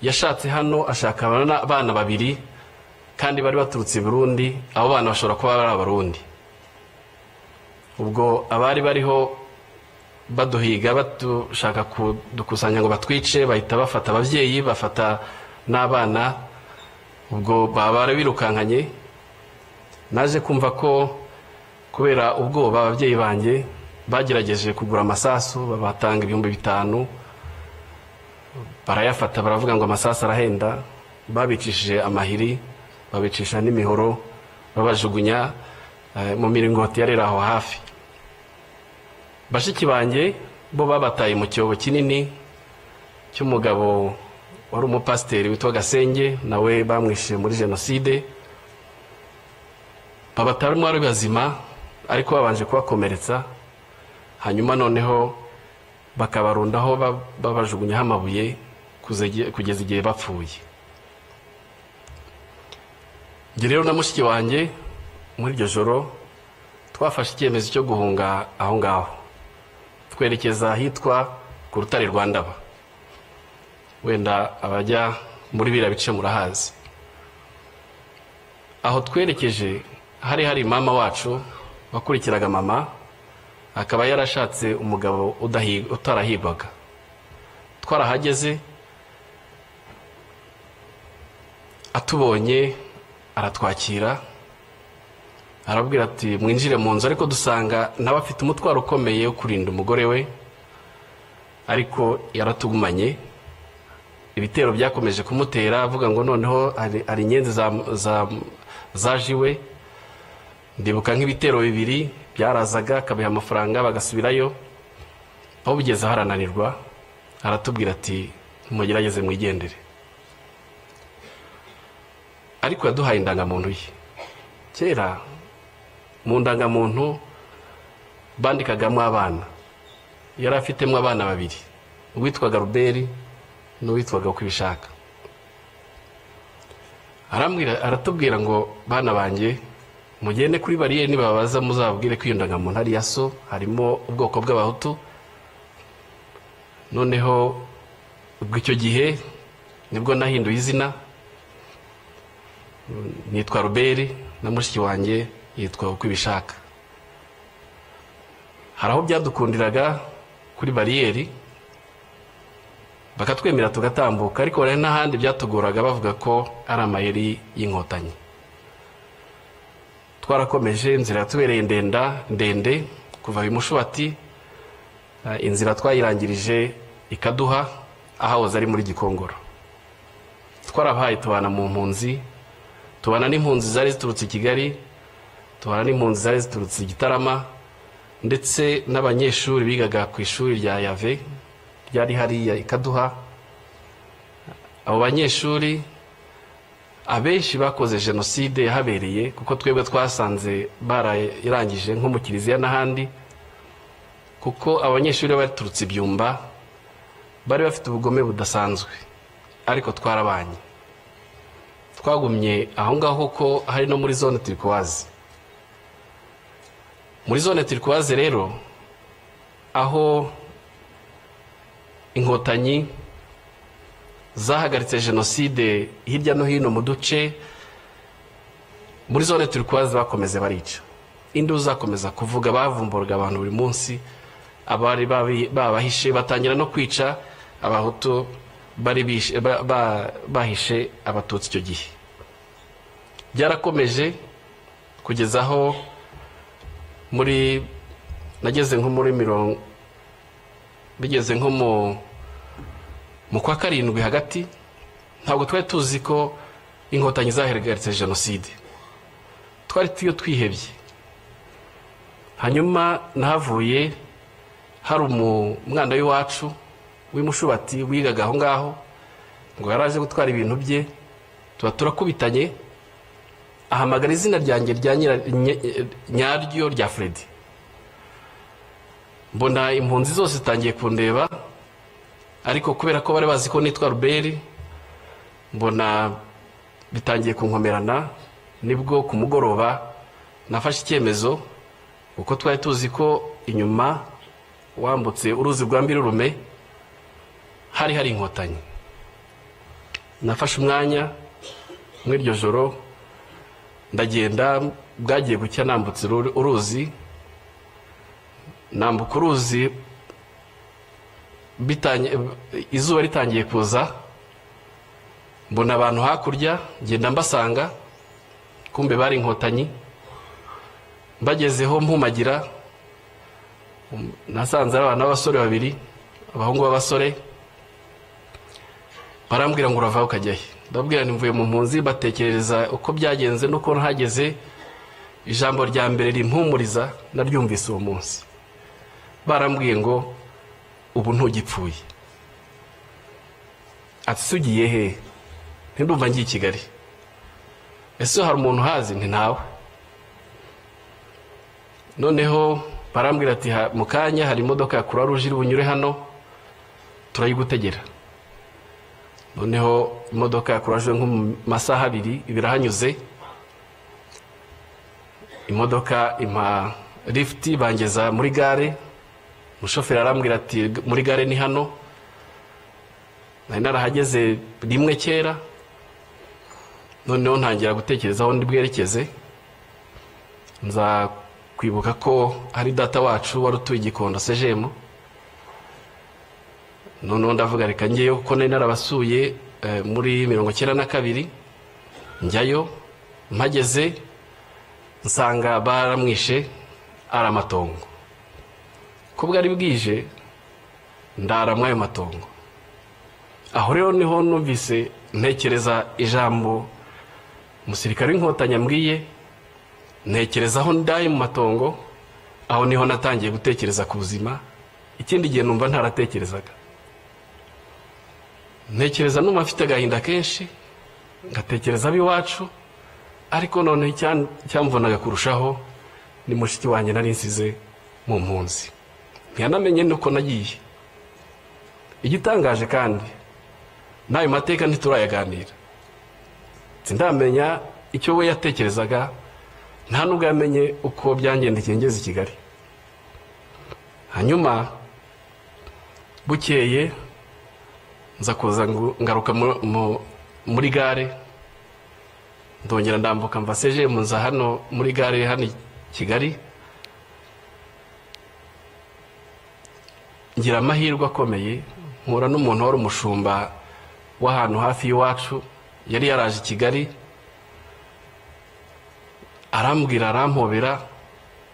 yashatse hano ashaka abana 2 kandi bari baturutse i Burundi. Abo bana bashobora kuba ari abarundi. Ubwo abari bariho baduhiga batushaka kudukusanya ngo batwice, bahita bafata ababyeyi, bafata n'abana, ubwo baba birukankanye. Naje kumva ko kubera ubwoba ababyeyi banjye bagerageje kugura amasasu, babatanga 5,000, barayafata, baravuga ngo amasasu arahenda, babicishije amahiri, babicisha n'imihoro, babajugunya mu miringoti yarera aho hafi. Bashiki banjye bo babataye mu cyobo kinini cy'umugabo wari umupasiteri witwa Gasenge, nawe bamwishe muri jenoside. Babatarimo ari bazima, ariko babanje kubakomeretsa, hanyuma noneho bakabarundaho babajugunyaho amabuye kugeza igihe bapfuye. Njye rero na mushiki wanjye muri iryo joro twafashe icyemezo cyo guhunga aho ngaho, twerekeza ahitwa ku rutare rwa Ndaba. Wenda abajya muri biriya bice murahazi. Aho twerekeje hari mama wacu wakurikiraga mama, akaba yarashatse umugabo utarahigwaga. Twarahageze, atubonye aratwakira, arabwira ati mwinjire mu nzu, ariko dusanga nawe afite umutwaro ukomeye wo kurinda umugore we, ariko yaratugumanye. Ibitero byakomeje kumutera, avuga ngo noneho ari inyenzi zajiwe. Ndibuka nk'ibitero 2 byarazaga, akabiha amafaranga bagasubirayo, aho bigeze harananirwa, aratubwira ati mugerageze mwigendere. Ariko yaduhaye indangamuntu ye. Kera mu ndangamuntu bandikagamo abana, yari afitemo abana 2, uwitwaga Ruberi n'uwitwaga Kwibishaka. Aratubwira ngo bana banjye mugende kuri bariyeri, nibabaza muzabwire ko iyo ndangamuntu ari yaso, harimo ubwoko bw'abahutu. Noneho ubwo icyo gihe nibwo nahinduye izina, nitwa Ruberi, na mushiki wanjye yitwa Kwibishaka. Hari aho byadukundiraga kuri bariyeri bakatwemera tugatambuka, ariko hari n'ahandi byatugoraga bavuga ko ari amayeri y'inkotanyi. Twarakomeje, inzira yatubereye ndende kuva Mushubati, inzira twayirangirije ikaduha ahahoze ari muri Gikongoro. Twarabaye tubana mu mpunzi, tubana n'impunzi zari ziturutse i Kigali, tubana n'impunzi zari ziturutse i Gitarama, ndetse n'abanyeshuri bigaga ku ishuri rya Yave ryari hariya ikaduha. Abo banyeshuri abenshi bakoze jenoside yahabereye, kuko twebwe twasanze barayirangije nko mu Kiliziya n'ahandi, kuko abanyeshuri baturutse Ibyumba bari bafite ubugome budasanzwe, ariko twarabanye, twagumye aho ngaho, ko hari no muri zone turquoise. Muri zone turquoise rero, aho inkotanyi zahagaritse jenoside hirya no hino mu duce, muri zone turquoise bakomeze barica, induru zakomeza kuvuga, bavumburaga abantu buri munsi, abari babahishe, batangira no kwica abahutu bari bahishe abatutsi. Icyo gihe byarakomeje kugeza aho nageze nko muri bigeze nko mu kwa 7 hagati. Ntabwo twari tuzi ko inkotanyi zahagaritse jenoside, twari twihebye. Hanyuma nahavuye hari umwana w'iwacu w'Imushubati wigaga aho ngaho, ngo yaraje gutwara ibintu bye, turakubitanye, ahamagara izina ryanjye nyaryo rya Freddy. Mbona impunzi zose zitangiye kundeba, ariko kubera ko bari bazi ko nitwa Ruberi, mbona bitangiye kunkomerana. Nibwo ku mugoroba nafashe icyemezo, uko twari tuzi ko inyuma wambutse uruzi rwa Mbirurume hari inkotanyi. Nafashe umwanya muri iryo joro, ndagenda, bwagiye gucya nambutse uruzi, nambuka uruzi izuba ritangiye kuza mbona abantu hakurya ngenda mbasanga kumbe bari inkotanyi mbagezeho mpumagira nasanze ari abana b'abasore babiri abahungu b'abasore barambwira ngo urava ukajya he ndabwira nti mvuye mu mpunzi batekereza uko byagenze nuko ntageze ijambo rya mbere rimpumuriza naryumvise uwo munsi barambwiye ngo ubu ntugipfuye ati sugiye he ndumva ngiye i Kigali ese hari umuntu hazi nti ntawe noneho barambwira ati mu kanya hari imodoka ya Croix Rouge iri bunyure hano turayigutegera noneho imodoka ya Croix Rouge nko mu masaha 2 ibirahanyuze imodoka impa lift bangeza muri gare umushoferi arambwira ati muri gare ni hano nari narahageze rimwe kera noneho ntangira gutekereza aho ndi bwerekeze nza kwibuka ko hari data wacu wari utuye Gikondo sejemo noneho ndavuga reka ngeyo kuko nari narabasuye muri 92 njyayo mpageze nsanga baramwishe ari amatongo ko bwari bwije ndaramwa ayo matongo aho rero niho numvise ntekereza ijambo umusirikare w'inkotanyi ambwiye ntekereza aho ndaye mu matongo aho niho natangiye gutekereza ku buzima ikindi gihe numva ntaratekerezaga ntekereza numva mfite agahinda kenshi ngatekereza ab'iwacu ariko none cyamvunaga kurushaho ni mushiki wanjye nari nsize mu mpunzi ntiyanamenye nuko nagiye igitangaje kandi n'ayo mateka ntiturayaganira sindamenya icyo we yatekerezaga nta nubwo yamenye uko byangendekeye ngeze i Kigali hanyuma bukeye nza kuza ngaruka muri gare ndongera ndambuka mva seje munza hano muri gare hano Kigali ngira amahirwe akomeye nkura n'umuntu wari umushumba w'ahantu hafi y'iwacu yari yaraje i Kigali arambwira arampobera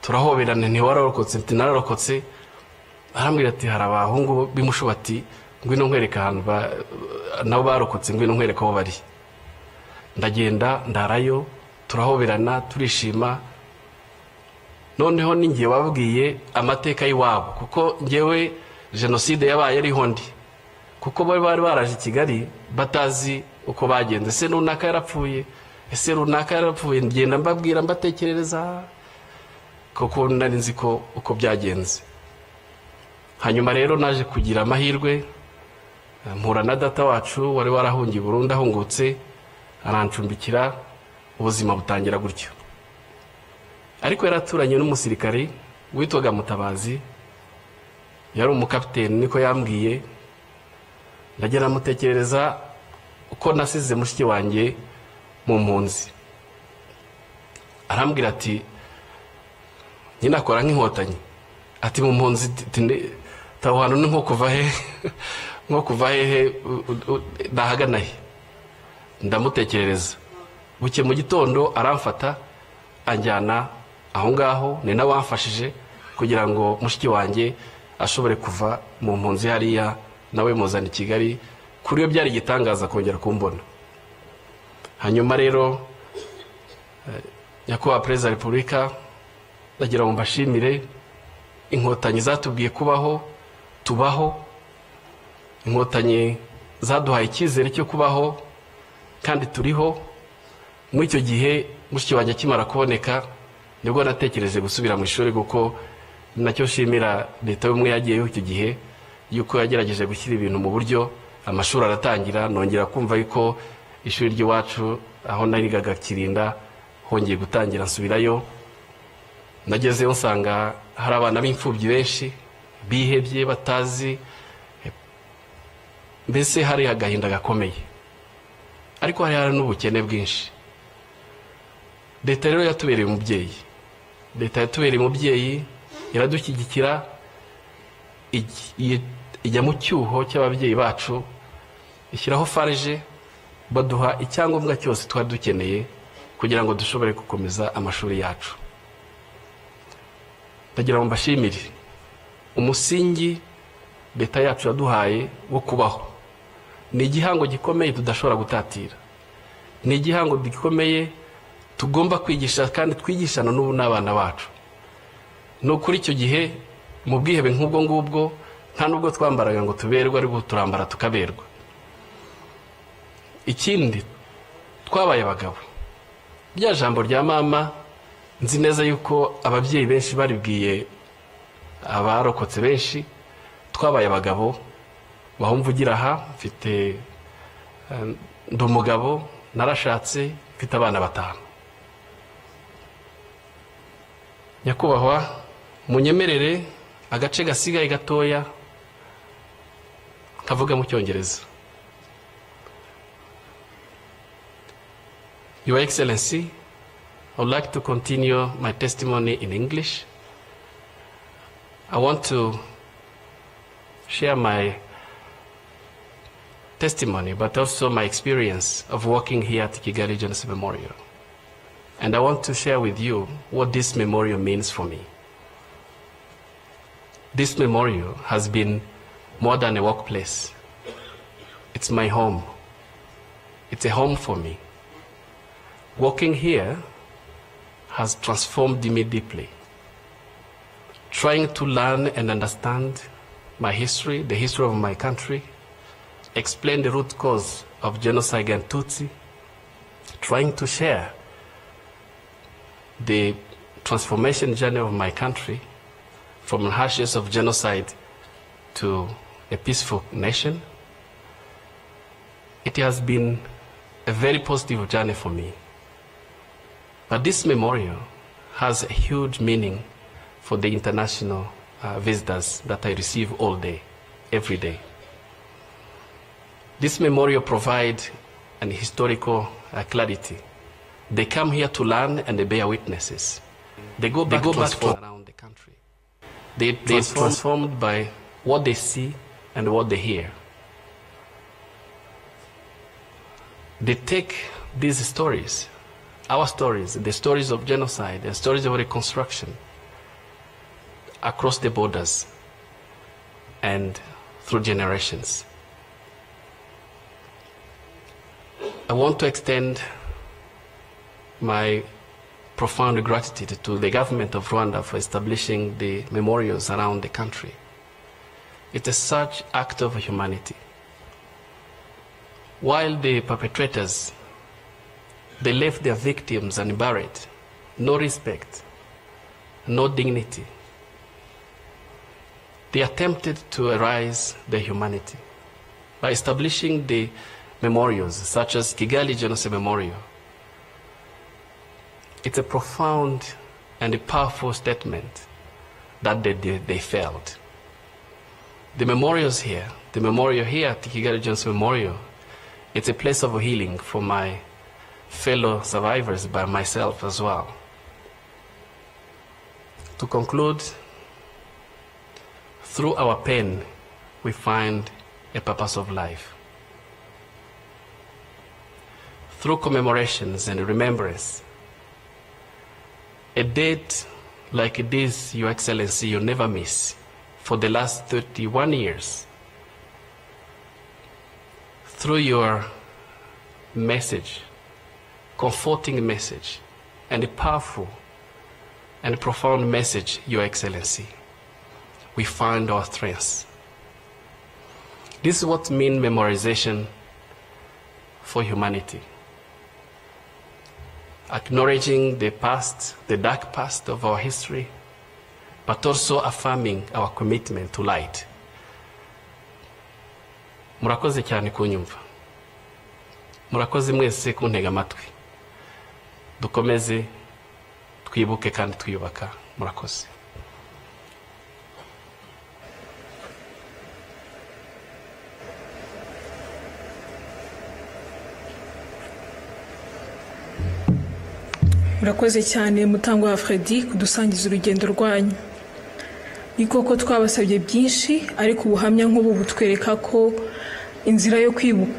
turahoberana ntiwararokotse ati nararokotse arambwira ati hari abahungu b'imushubati ngwino nkwereka ahantu nabo barokotse ngwino nkwereka aho bari ndagenda ndarayo turahoberana turishima noneho ningiye wabwiye amateka y'iwabo kuko ngewe jenoside yabaye ariho ndi kuko bari baraje i Kigali batazi uko bagenze ese runaka yarapfuye ese runaka yarapfuye ngenda mbabwira mbatekerereza kuko nari nzi ko uko byagenze hanyuma rero naje kugira amahirwe mpura na data wacu wari warahungiye Burundi ahungutse arancumbikira ubuzima butangira gutyo ariko yaraturanye n'umusirikare witwaga Mutabazi yari umukapiteni niko yambwiye ndagera mutekerereza uko nasize mushiki wanjye mu mpunzi arambwira ati nyina akora nk'inkotanyi ati mu mpunzi tawhano ni nko kuva he ndahagana he ndamutekerereza buke mu gitondo aramfata anjyana aho ngaho ni nawe wamfashije kugira ngo mushiki wanjye ashobore kuva mu mpunzi hariya nawe muzana i Kigali kuri yo byari igitangaza kongera kumbona hanyuma rero nyakubahwa Perezida wa Repubulika ndagira ngo mbashimire inkotanyi zatubwiye kubaho tubaho inkotanyi zaduhaye icyizere cyo kubaho kandi turiho muri icyo gihe mushiki wanjye akimara kuboneka nibwo natekereje gusubira mu ishuri kuko nacyo shimira leta y'ubumwe yagiyeho icyo gihe yuko yagerageje gushyira ibintu mu buryo amashuri aratangira nongera kumva yuko ishuri ry'iwacu aho narigaga Kirinda hongeye gutangira nsubirayo nagezeyo nsanga hari abana b'imfubyi benshi bihebye batazi mbese hari agahinda gakomeye ariko hari n'ubukene bwinshi leta rero yatubereye umubyeyi leta yatubereye umubyeyi iradushyigikira ijya mu cyuho cy'ababyeyi bacu, ishyiraho farije, baduha icyangombwa cyose twari dukeneye kugira ngo dushobore gukomeza amashuri yacu. Ndagira ngo mbashimire umusingi leta yacu yaduhaye wo kubaho. Ni igihango gikomeye tudashobora gutatira, ni igihango gikomeye tugomba kwigisha kandi twigishana n'ubu n'abana bacu. No kuri icyo gihe mu bwihebe nk'ubwo ngubwo nta nubwo twambaraga ngo tuberwe, ariko turambara tukaberwa. Ikindi twabaye abagabo. Rya jambo rya mama nzi neza yuko ababyeyi benshi baribwiye abarokotse benshi, twabaye abagabo. Bahumvugira aha mfite ndi umugabo, narashatse, mfite abana 5. Nyakubahwa, munyemerere agace gasigaye gatoya kavuga mu Cyongereza. Your Excellency, I would like to continue my testimony in English. I want to share my testimony, but also my experience of working here at Kigali Genocide Memorial. And I want to share with you what this memorial means for me. This memorial has been more than a workplace. It's my home. It's a home for me. Working here has transformed me deeply. Trying to learn and understand my history, the history of my country, explain the root cause of genocide against Tutsi, trying to share the transformation journey of my country from the ashes of genocide to a peaceful nation. It has been a very positive journey for me. But this memorial has a huge meaning for the international visitors that I receive all day, every day. This memorial provides an historical clarity. They come here to learn and they bear witnesses. They go back around the country. They're transformed by what they see and what they hear. They take these stories, our stories, the stories of genocide, the stories of reconstruction, across the borders and through generations. I want to extend my profound gratitude to the government of Rwanda for establishing the memorials around the country. It is such act of humanity. While the perpetrators, they left their victims unburied, no respect, no dignity, they attempted to erase their humanity by establishing the memorials such as Kigali Genocide Memorial. It's a profound and a powerful statement that they failed. The memorials here, the memorial here at Kigali Genocide Memorial, it's a place of healing for my fellow survivors, by myself as well. To conclude, through our pain, we find a purpose of life. Through commemorations and remembrance, a date like this, Your Excellency, you'll never miss. For the last 31 years, through your message, comforting message, and a powerful and profound message, Your Excellency, we find our strengths. This is what means memorization for humanity. Acknowledging the past, the dark past of our history, but also affirming our commitment to light. Murakoze cyane kunyumva. Murakoze mwese kuntega amatwi. Dukomeze twibuke kandi twiyubaka. Murakoze. Murakoze cyane Mutangwa Freddy kudusangiza urugendo rwanyu. ni koko twabasabye byinshi ariko ubuhamya nk'ubu butwereka ko inzira yo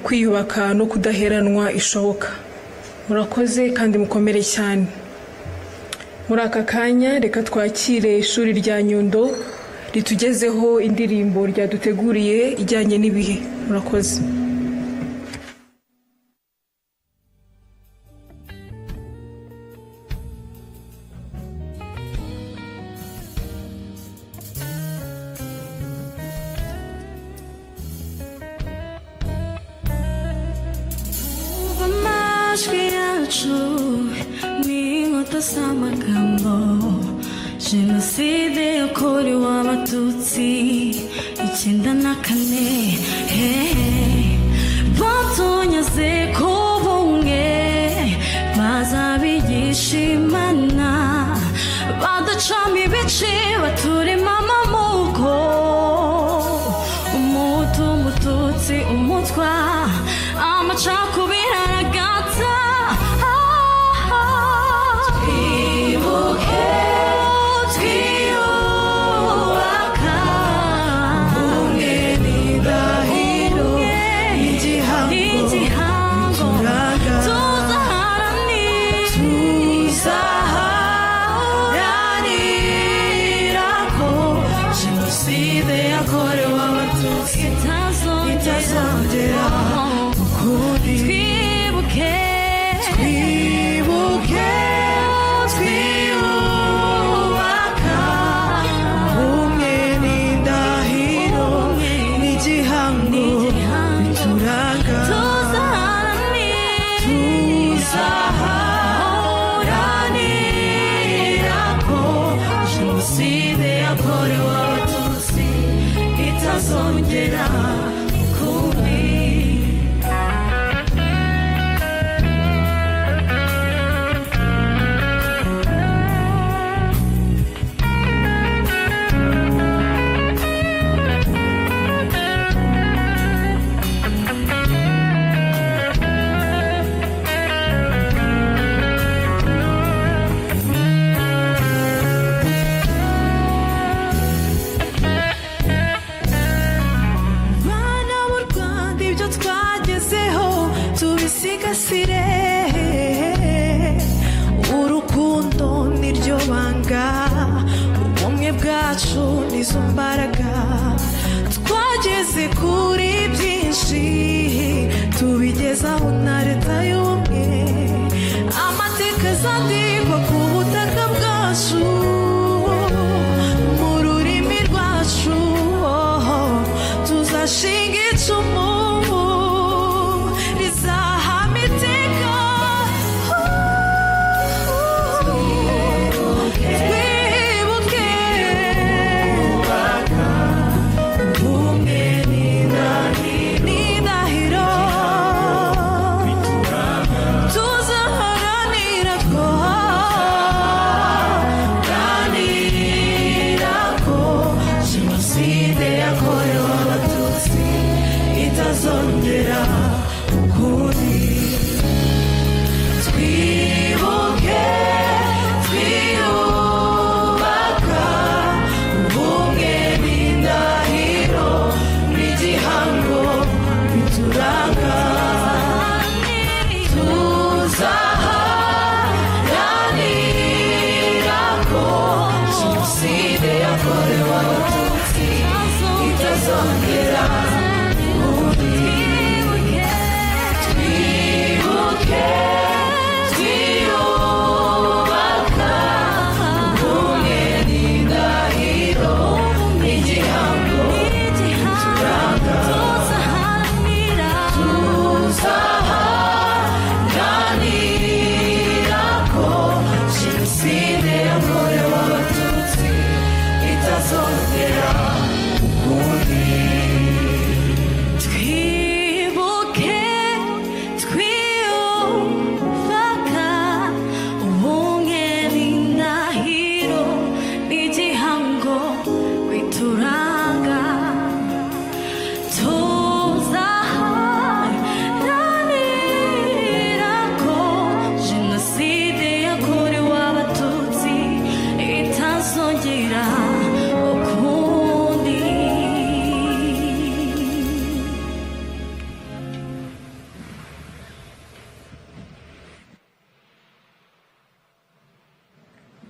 kwiyubaka no kudaheranwa ishoboka. Murakoze kandi mukomere cyane. Muri aka kanya reka twakire ishuri rya Nyundo ritugezeho indirimbo ryaduteguriye ijyanye n'ibihe. Murakoze. Jenoside yakorewe abatutsi 1994 batonyaze ko bumwe bazabigisha Imana badacamo ibice baturema amoko umutu umututsi umutwa amacakubiri aragata urukundo niryo banga ubumwe bwacu nizo mbaraga twageze kuri byinshi tubigezaho na leta y'ubumwe amateka azandikwa ku butaka bwacu mu rurimi rwacu tuzashinga icumu to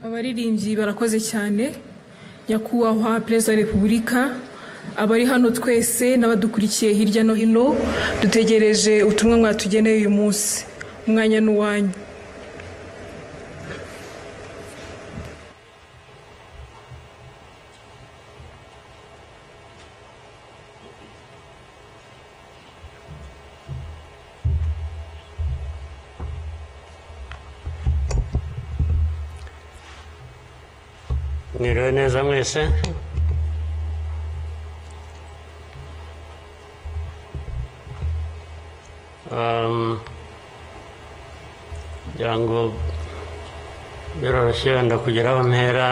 abaririmbyi barakoze cyane. Nyakubahwa Perezida wa Repubulika, abari hano twese n'abadukurikiye hirya no hino, dutegereje ubutumwa mwatugeneye uyu munsi. Umwanya n'uwanyu. Mwiriwe neza mwese. Ngira ngo biroroshye wenda kugira aho mpera.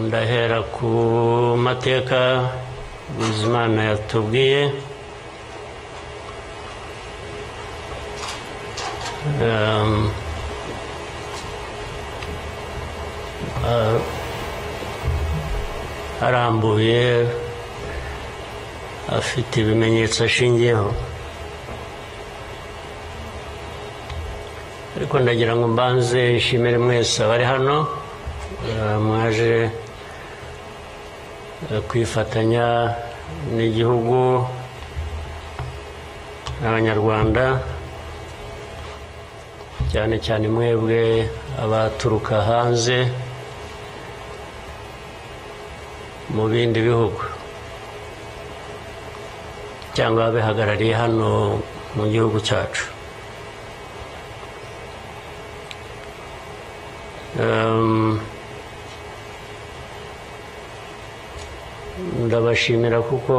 Ndahera ku mateka Bizimana yatubwiye. Arambuye, afite ibimenyetso ashingiyeho, ariko ndagira ngo mbanze nshimire mwese abari hano mwaje kwifatanya n'igihugu n'abanyarwanda, cyane cyane mwebwe abaturuka hanze mu bindi bihugu cyangwa abihagarariye hano mu gihugu cyacu. Ndabashimira kuko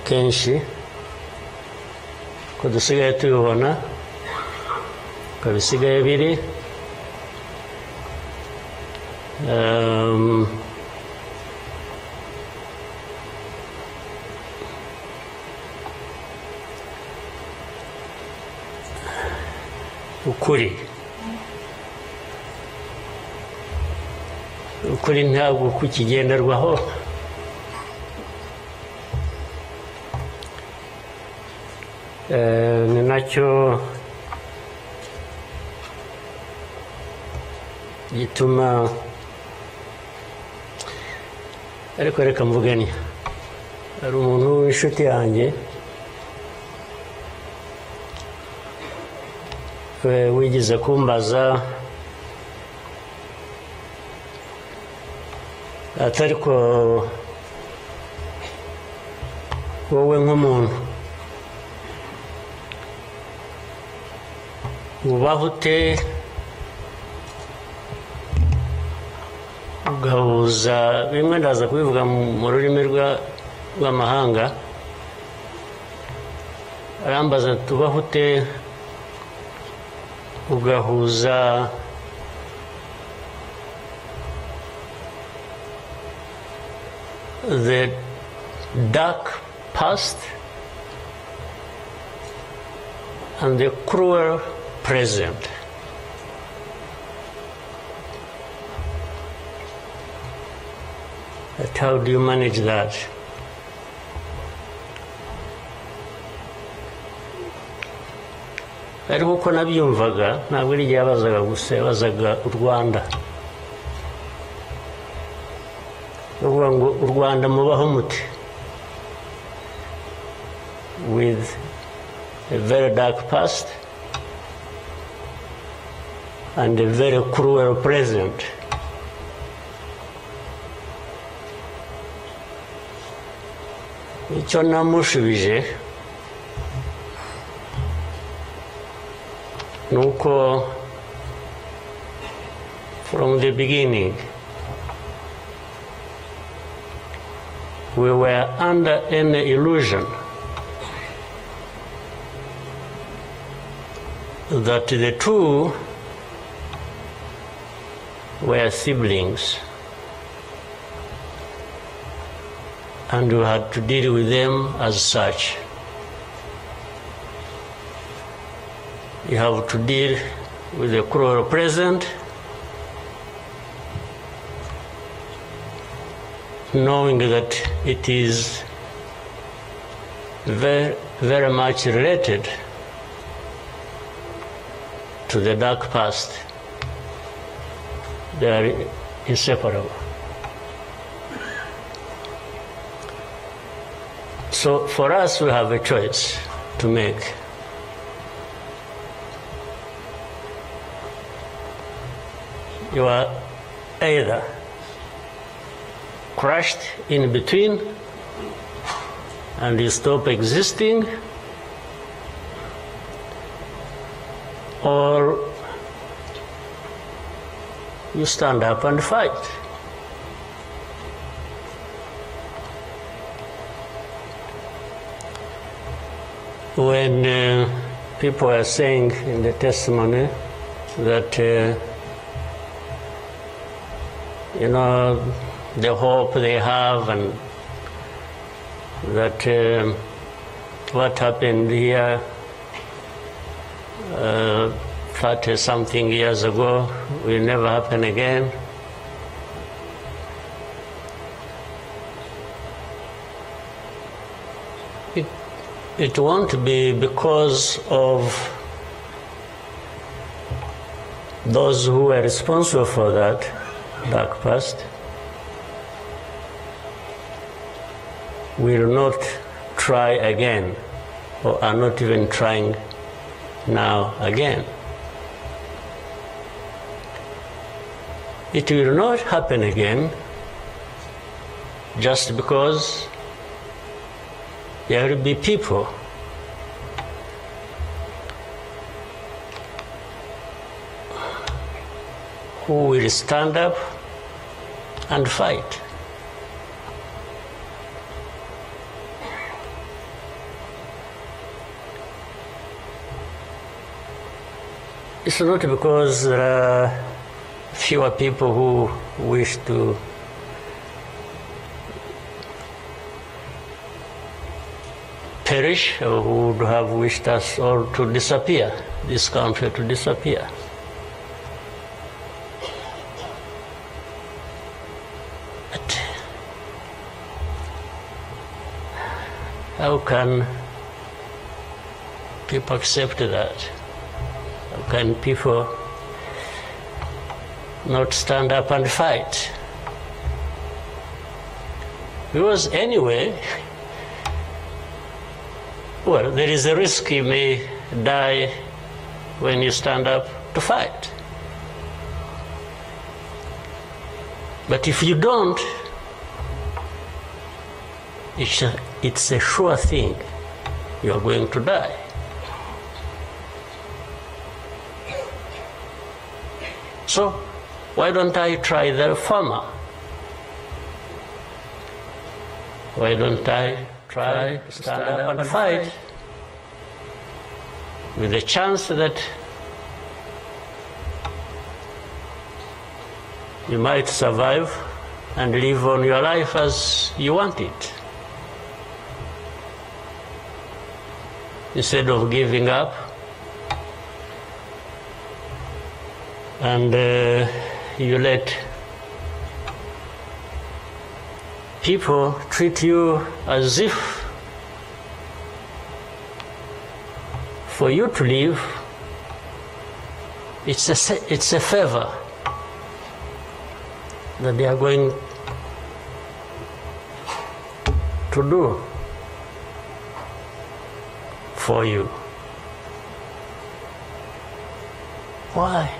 kenshi ko dusigaye tubibona ko bisigaye biri. ukuri ntabwo kukigenderwaho. Ni nacyo gituma, ariko reka mvugane, hari umuntu w'inshuti yanjye wigeze kumbaza ati ariko wowe nk'umuntu ubaho ute ugahuza, bimwe ndaza kubivuga mu rurimi rw'amahanga, arambaza tubaho ute ugahuza the dark past and the cruel present. But how do you manage that? Ariko uko nabyumvaga ntabwo ari igihe yabazaga gusa, yabazaga u Rwanda. Uvuga ngo u Rwanda mubaho muti, with a very dark past and a very cruel present. Icyo namushubije nuko from the beginning we were under an illusion that the two were siblings and we had to deal with them as such. You have to deal with the cruel present, knowing that it is very, very much related to the dark past. They are inseparable. So for us, we have a choice to make. You are either crushed in between and you stop existing, or you stand up and fight. When people are saying in the testimony that the hope they have, and that what happened here 30-something years ago will never happen again. It won't be because of those who were responsible for that dark past. Will not try again, or are not even trying now again. It will not happen again just because there will be people who will stand up and fight. It's not because there are fewer people who wish to perish, or who would have wished us all to disappear, this country to disappear. But how can people accept that? How can people not stand up and fight? Because anyway, well, there is a risk you may die when you stand up to fight. But if you don't, it's a sure thing you are going to die. So why don't I try the former? Why don't I try to stand up and fight with the chance that you might survive and live on your life as you want it, instead of giving up and you let people treat you as if for you to live, it's a favor that they are going to do for you. Why?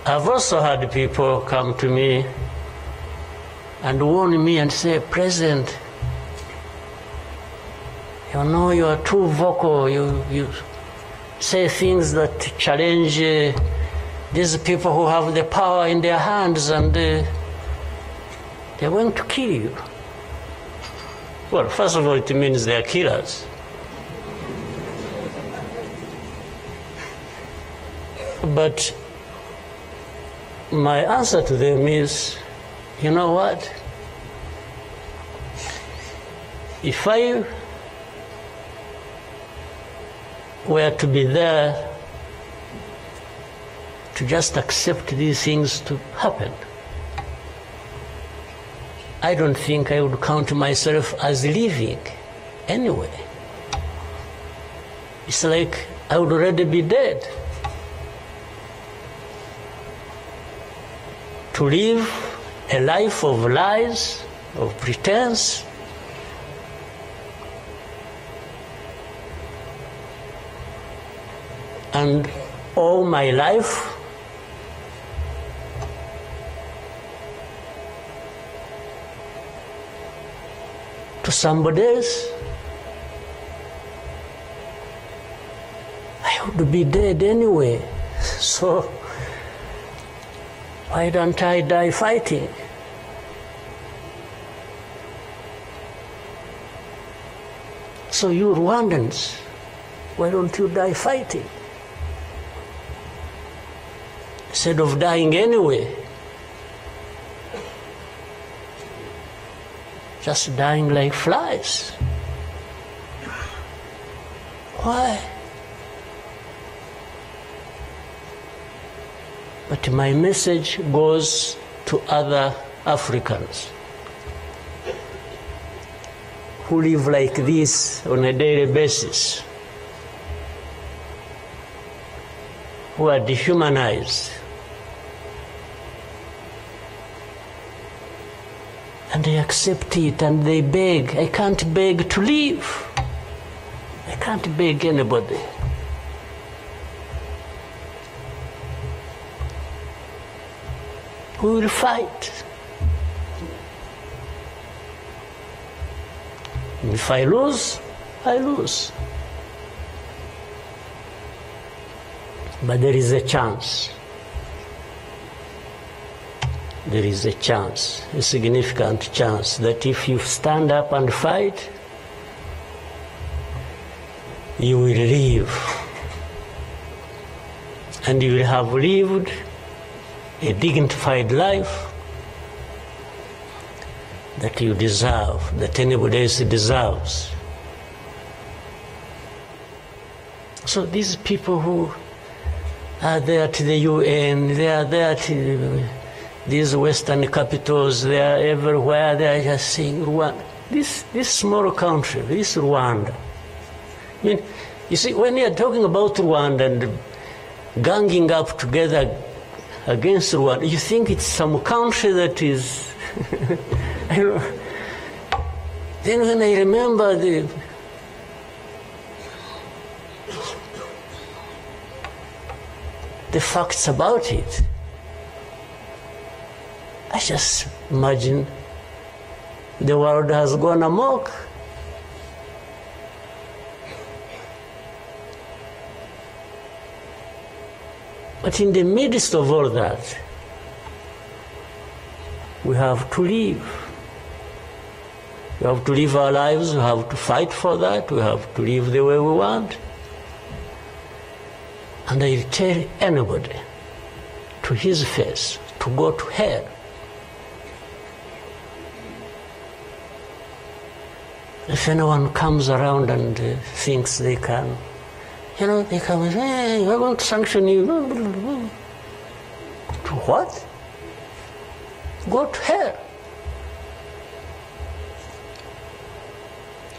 I've also had people come to me and warn me and say, President, you know you are too vocal, you say things that challenge these people who have the power in their hands, and they're going to kill you. Well, first of all, it means they're killers. But my answer to them is, you know what? If I were to be there to just accept these things to happen, I don't think I would count myself as living anyway. It's like I would already be dead. To live a life of lies, of pretense, and all my life to somebody else, I would be dead anyway. So why don't I die fighting? So you Rwandans, why don't you die fighting? Instead of dying anyway, just dying like flies. Why? But my message goes to other Africans who live like this on a daily basis, who are dehumanized. And they accept it and they beg. I can't beg to live. I can't beg anybody. We will fight. If I lose, I lose. But there is a chance. There is a chance, a significant chance, that if you stand up and fight, you will live. And you will have lived a dignified life that you deserve, that anybody else deserves. So these people who are there to the UN, they are there to these Western capitals, they are everywhere, they are just saying, Rwanda. This small country, this Rwanda. I mean, you see, when you are talking about Rwanda and ganging up together against Rwanda, you think it's some country that is, I don't know. Then when I remember the facts about it, I just imagine the world has gone amok. But in the midst of all that, we have to live. We have to live our lives, we have to fight for that, we have to live the way we want. And I tell anybody to his face to go to hell. If anyone comes around and thinks they can, they come and say, hey, we're going to sanction you. To what? Go to hell.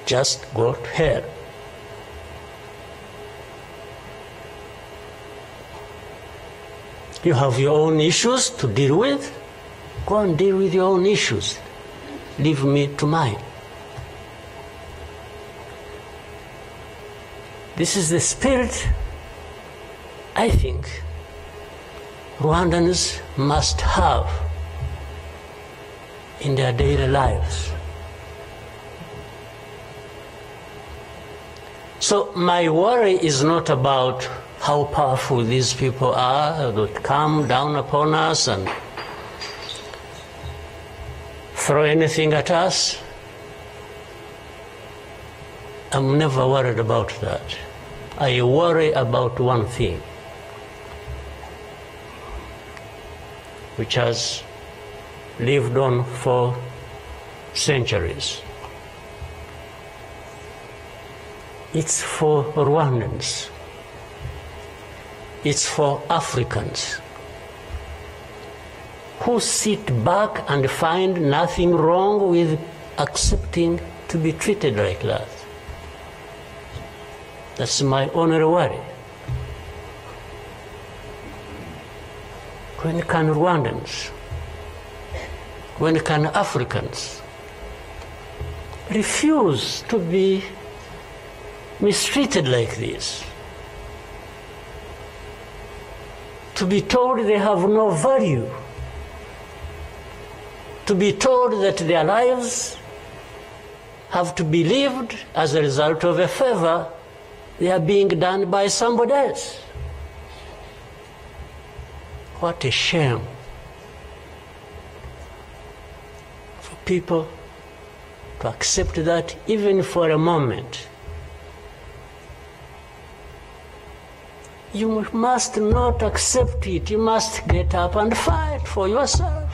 Just go to hell. You have your own issues to deal with. Go and deal with your own issues. Leave me to mine. This is the spirit, I think, Rwandans must have in their daily lives. So my worry is not about how powerful these people are that come down upon us and throw anything at us. I'm never worried about that. I worry about one thing, which has lived on for centuries. It's for Rwandans. It's for Africans who sit back and find nothing wrong with accepting to be treated like that. That's my only worry. When can Rwandans, when can Africans refuse to be mistreated like this? To be told they have no value, to be told that their lives have to be lived as a result of a favor they are being done by somebody else. What a shame for people to accept that even for a moment. You must not accept it. You must get up and fight for yourself.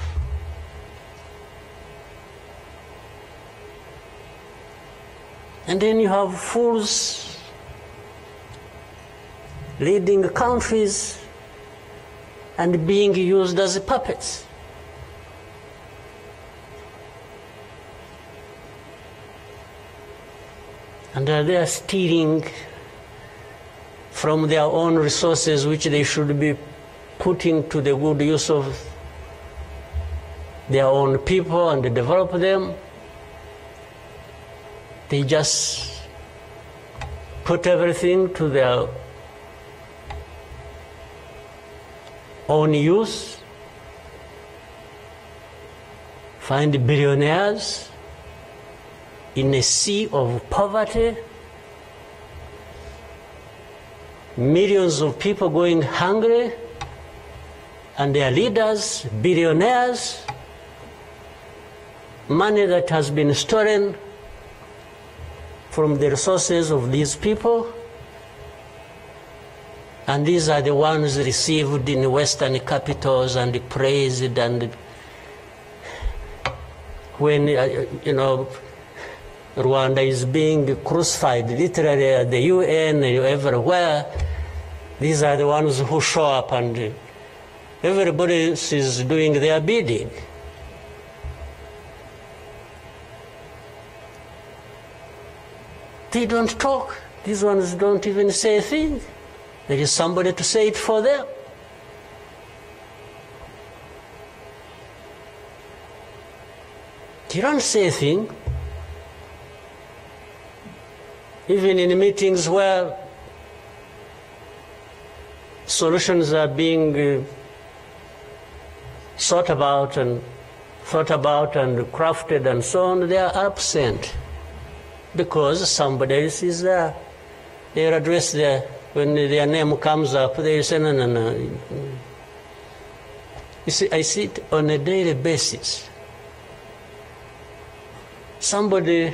And then you have fools leading countries and being used as puppets. And they are stealing from their own resources, which they should be putting to the good use of their own people and develop them. They just put everything to their own use, find billionaires in a sea of poverty, millions of people going hungry, and their leaders, billionaires, money that has been stolen from the resources of these people, and these are the ones received in Western capitals and praised, and when, Rwanda is being crucified literally at the UN and everywhere, these are the ones who show up and everybody is doing their bidding. They don't talk. These ones don't even say a thing. There is somebody to say it for them. They don't say a thing. Even in meetings where solutions are being thought about and crafted and so on, they are absent because somebody else is there. They are addressed there. When their name comes up, they say, no. You see, I see it on a daily basis. Somebody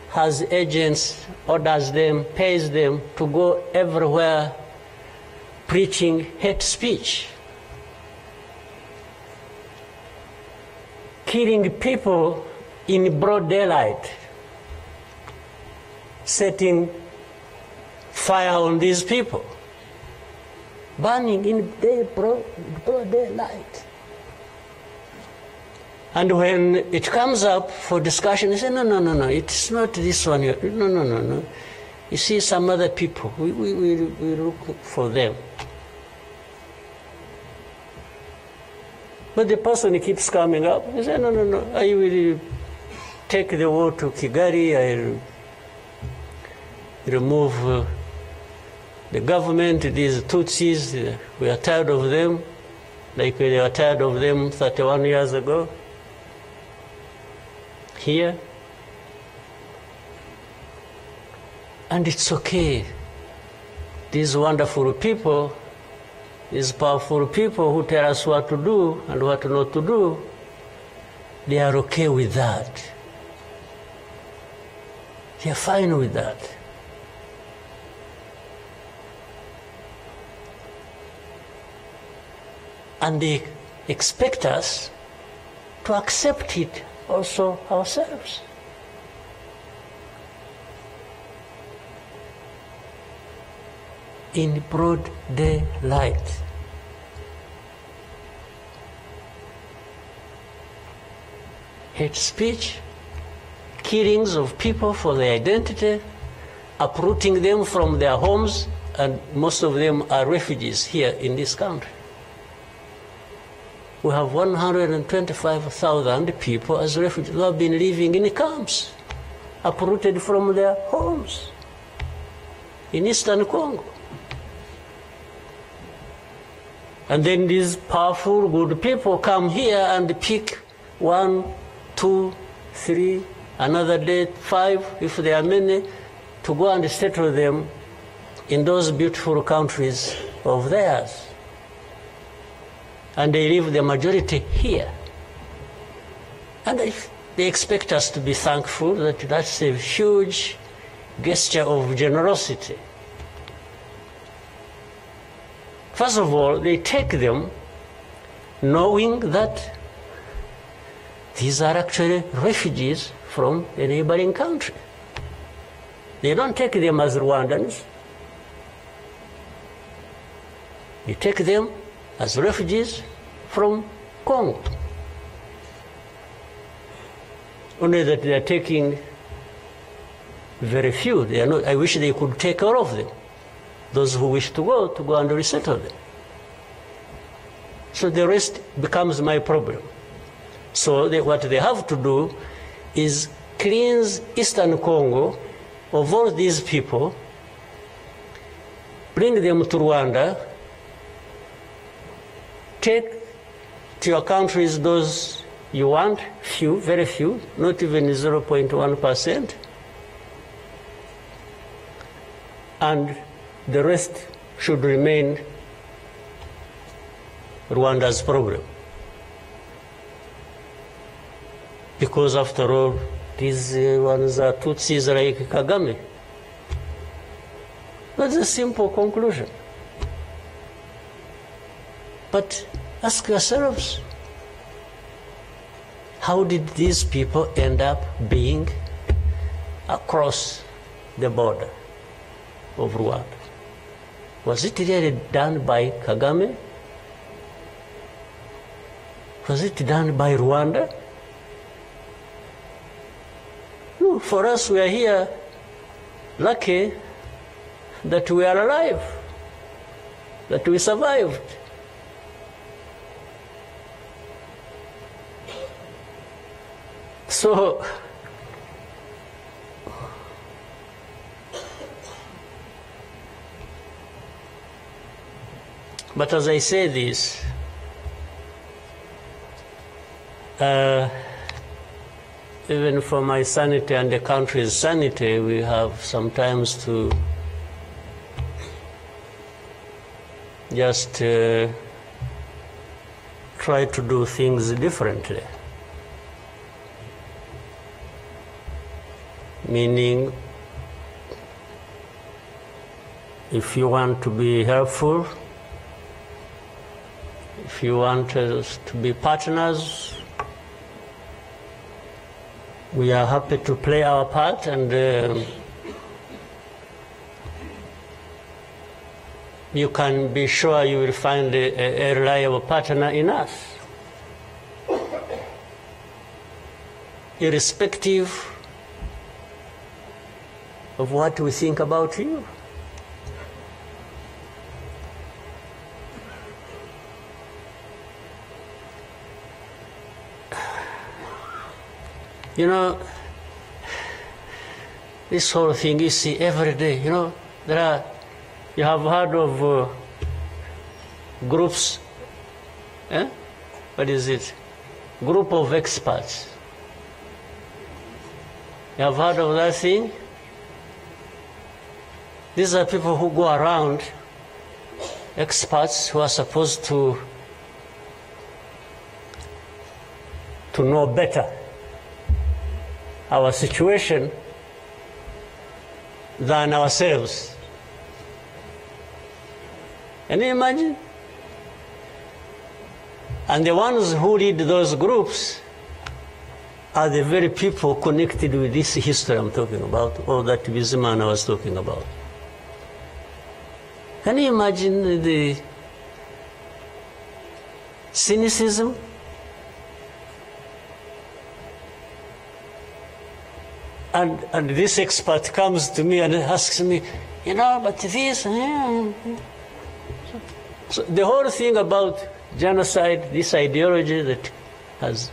has agents, orders them, pays them to go everywhere preaching hate speech, killing people in broad daylight, setting fire on these people, burning in broad daylight. And when it comes up for discussion, they say, no, it's not this one. No. You see, some other people, we look for them. But the person keeps coming up. He says, no, I will take the war to Kigali, I remove the government, these Tutsis, we are tired of them, like we were tired of them 31 years ago. Here. And it's okay. These wonderful people, these powerful people who tell us what to do and what not to do, they are okay with that. They are fine with that. And they expect us to accept it also ourselves. In broad daylight. hate speech, killings of people for their identity, uprooting them from their homes, and most of them are refugees here in this country. We have 125,000 people as refugees who have been living in camps, uprooted from their homes in Eastern Congo. And then these powerful, good people come here and pick 1, 2, 3, another day 5, if there are many, to go and settle them in those beautiful countries of theirs. And they leave the majority here. And they expect us to be thankful that that's a huge gesture of generosity. First of all, they take them knowing that these are actually refugees from a neighboring country. They don't take them as Rwandans. They take them as refugees from Congo. Only that they are taking very few. They are not, I wish they could take all of them. Those who wish to go and resettle them. So the rest becomes my problem. So what they have to do is cleanse Eastern Congo of all these people, bring them to Rwanda, take to your countries those you want, few, very few, not even 0.1%, and the rest should remain Rwanda's problem. Because after all, these ones are Tutsis like Kagame. That's a simple conclusion. But ask yourselves, how did these people end up being across the border of Rwanda? Was it really done by Kagame? Was it done by Rwanda? No, for us, we are here lucky that we are alive, that we survived. So, but as I say this, even for my sanity and the country's sanity, we have sometimes to just try to do things differently. Meaning, if you want to be helpful, if you want us to be partners, we are happy to play our part, and you can be sure you will find a reliable partner in us, irrespective of what we think about you. You know, this whole thing you see every day, you know, you have heard of groups, what is it? Group of experts. You have heard of that thing? These are people who go around, experts who are supposed to know better our situation than ourselves. Can you imagine? And the ones who lead those groups are the very people connected with this history I'm talking about, or that Bizimana was talking about. Can you imagine the cynicism? And this expert comes to me and asks me, but this. So the whole thing about genocide, this ideology that has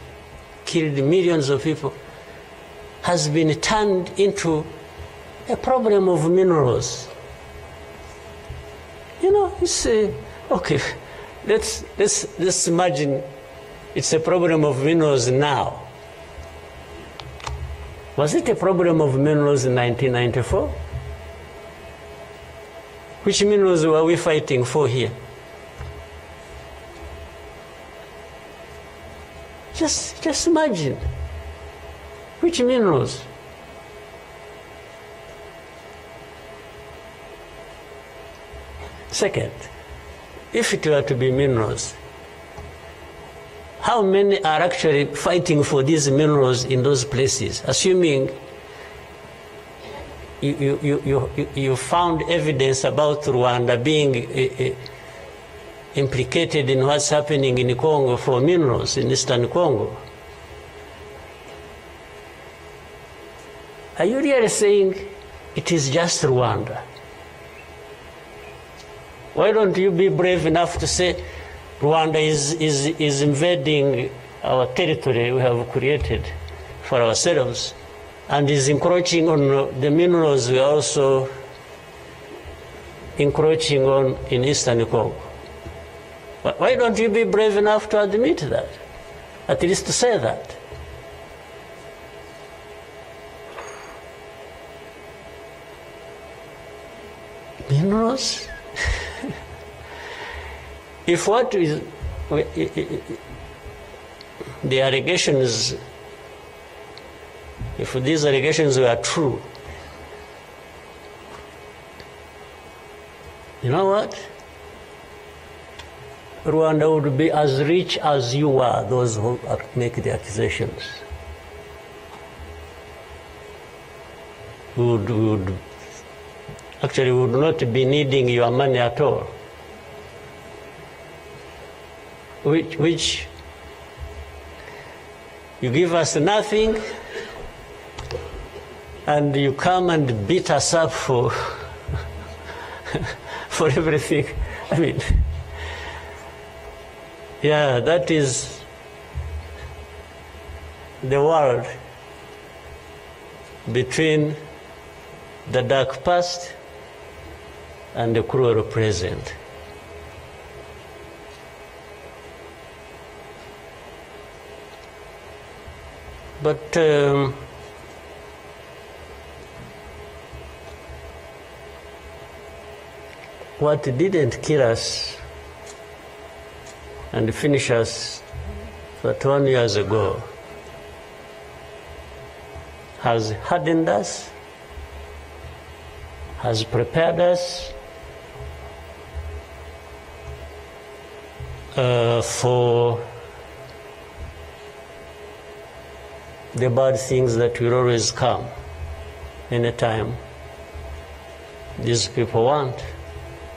killed millions of people, has been turned into a problem of minerals. It's okay. Let's imagine it's a problem of minerals now. Was it a problem of minerals in 1994? Which minerals were we fighting for here? Just imagine. Which minerals? Second, if it were to be minerals, how many are actually fighting for these minerals in those places? Assuming you found evidence about Rwanda being implicated in what's happening in Congo for minerals in Eastern Congo. Are you really saying it is just Rwanda? Why don't you be brave enough to say Rwanda is invading our territory we have created for ourselves and is encroaching on the minerals we are also encroaching on in Eastern Congo? Why don't you be brave enough to admit that? At least to say that. Minerals? If what is the allegations, if these allegations were true, you know what? Rwanda would be as rich as you are, those who make the accusations. Would not be needing your money at all. Which you give us nothing and you come and beat us up for for everything. I mean, yeah, that is the world between the dark past and the cruel present. But what didn't kill us and finish us 21 years ago has hardened us, has prepared us for the bad things that will always come anytime these people want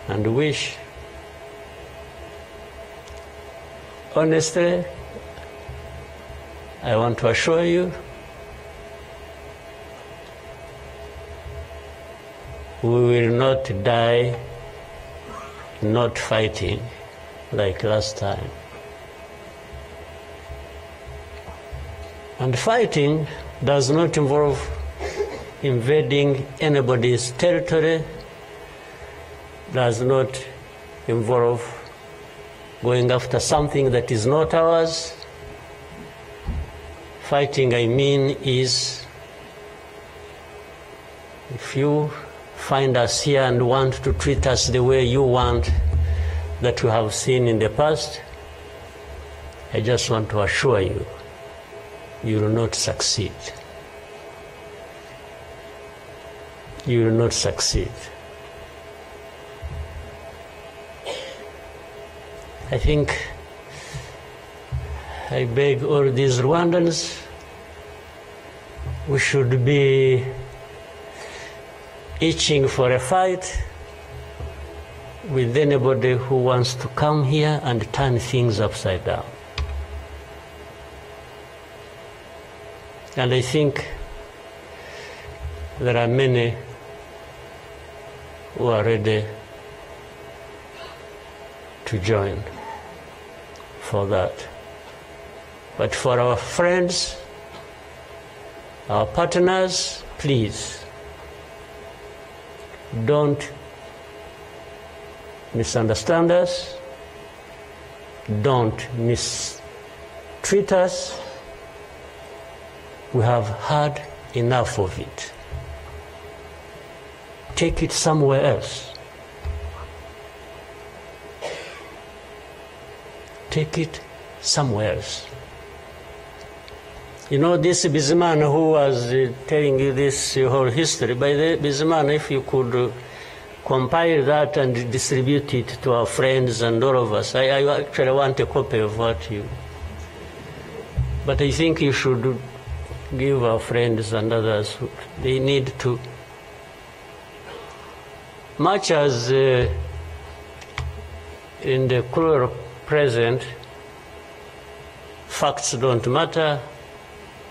and wish. Honestly, I want to assure you, we will not die not fighting like last time. And fighting does not involve invading anybody's territory, does not involve going after something that is not ours. Fighting, I mean, is if you find us here and want to treat us the way you want that you have seen in the past, I just want to assure you, you will not succeed. You will not succeed. I think I beg all these Rwandans, we should be itching for a fight with anybody who wants to come here and turn things upside down. And I think there are many who are ready to join for that. But for our friends, our partners, please don't misunderstand us, don't mistreat us. We have had enough of it. Take it somewhere else. Take it somewhere else. You know, this Bizimana who was telling you this whole history, by the Bizimana, if you could compile that and distribute it to our friends and all of us. I actually want a copy of what you... But I think you should give our friends and others, they need to... Much as in the cruel present, facts don't matter,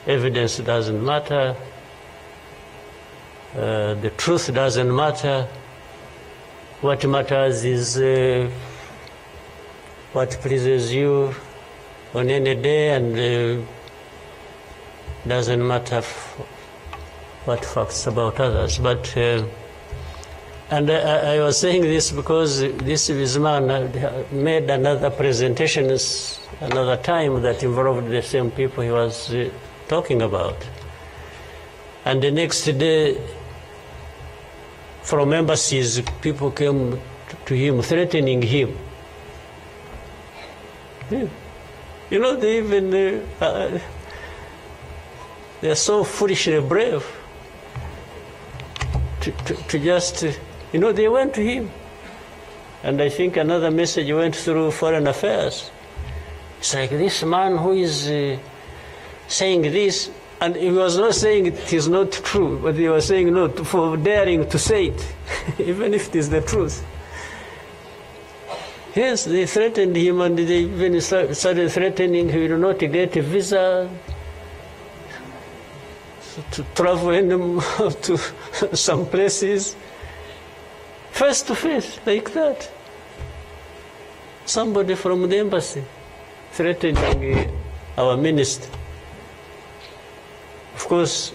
evidence doesn't matter, the truth doesn't matter. What matters is what pleases you on any day, and doesn't matter what facts about others. But and I was saying this because this man made another presentation another time that involved the same people he was talking about. And the next day, from embassies, people came to him, threatening him. Yeah. You know, they even, they're so foolishly brave to just, you know, they went to him. And I think another message went through Foreign Affairs. It's like this man who is saying this, and he was not saying it is not true, but he was saying no for daring to say it, even if it is the truth. Yes, they threatened him, and they even started threatening he will not get a visa to travel to some places, face to face, like that. Somebody from the embassy threatening our minister. Of course,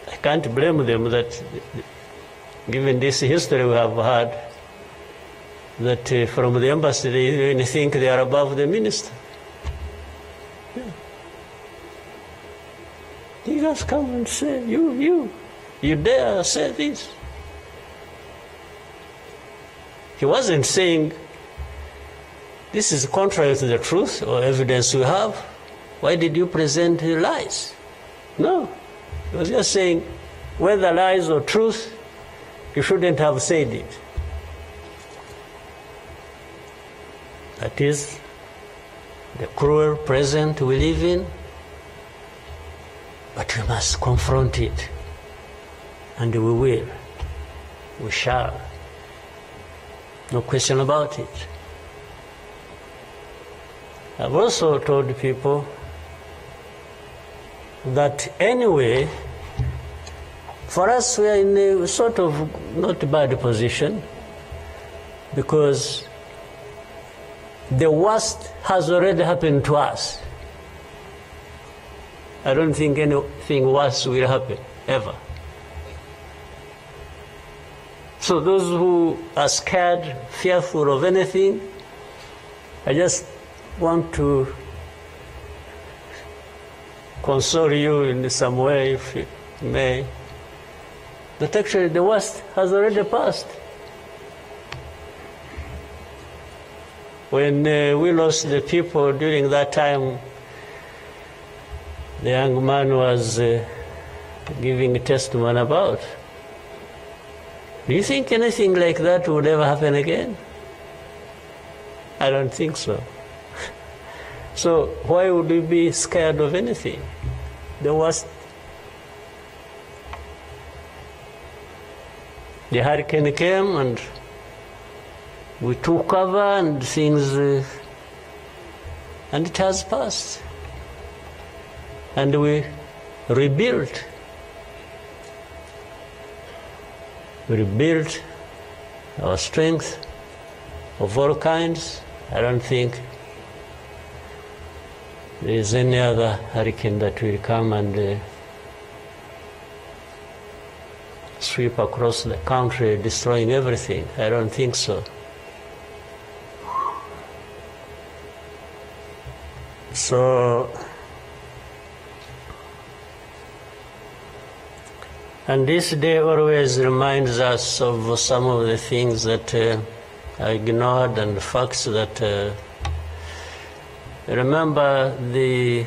I can't blame them that, given this history we have had, that from the embassy they even think they are above the minister. Yeah. He just come and say, you dare say this. He wasn't saying, this is contrary to the truth or evidence we have. Why did you present lies? No. He was just saying, whether lies or truth, you shouldn't have said it. That is the cruel present we live in, but we must confront it. And we will. We shall. No question about it. I've also told people that anyway, for us we are in a sort of not bad position, because the worst has already happened to us. I don't think anything worse will happen, ever. So those who are scared, fearful of anything, I just want to console you in some way, if you may, that actually the worst has already passed. When we lost the people during that time, the young man was giving a testimony about. Do you think anything like that would ever happen again? I don't think so. So why would we be scared of anything? The worst. The hurricane came and we took cover and things, and it has passed. And we rebuilt. rebuild our strength of all kinds. I don't think there is any other hurricane that will come and sweep across the country, destroying everything. I don't think so. So, and this day always reminds us of some of the things that I ignored and the facts that remember the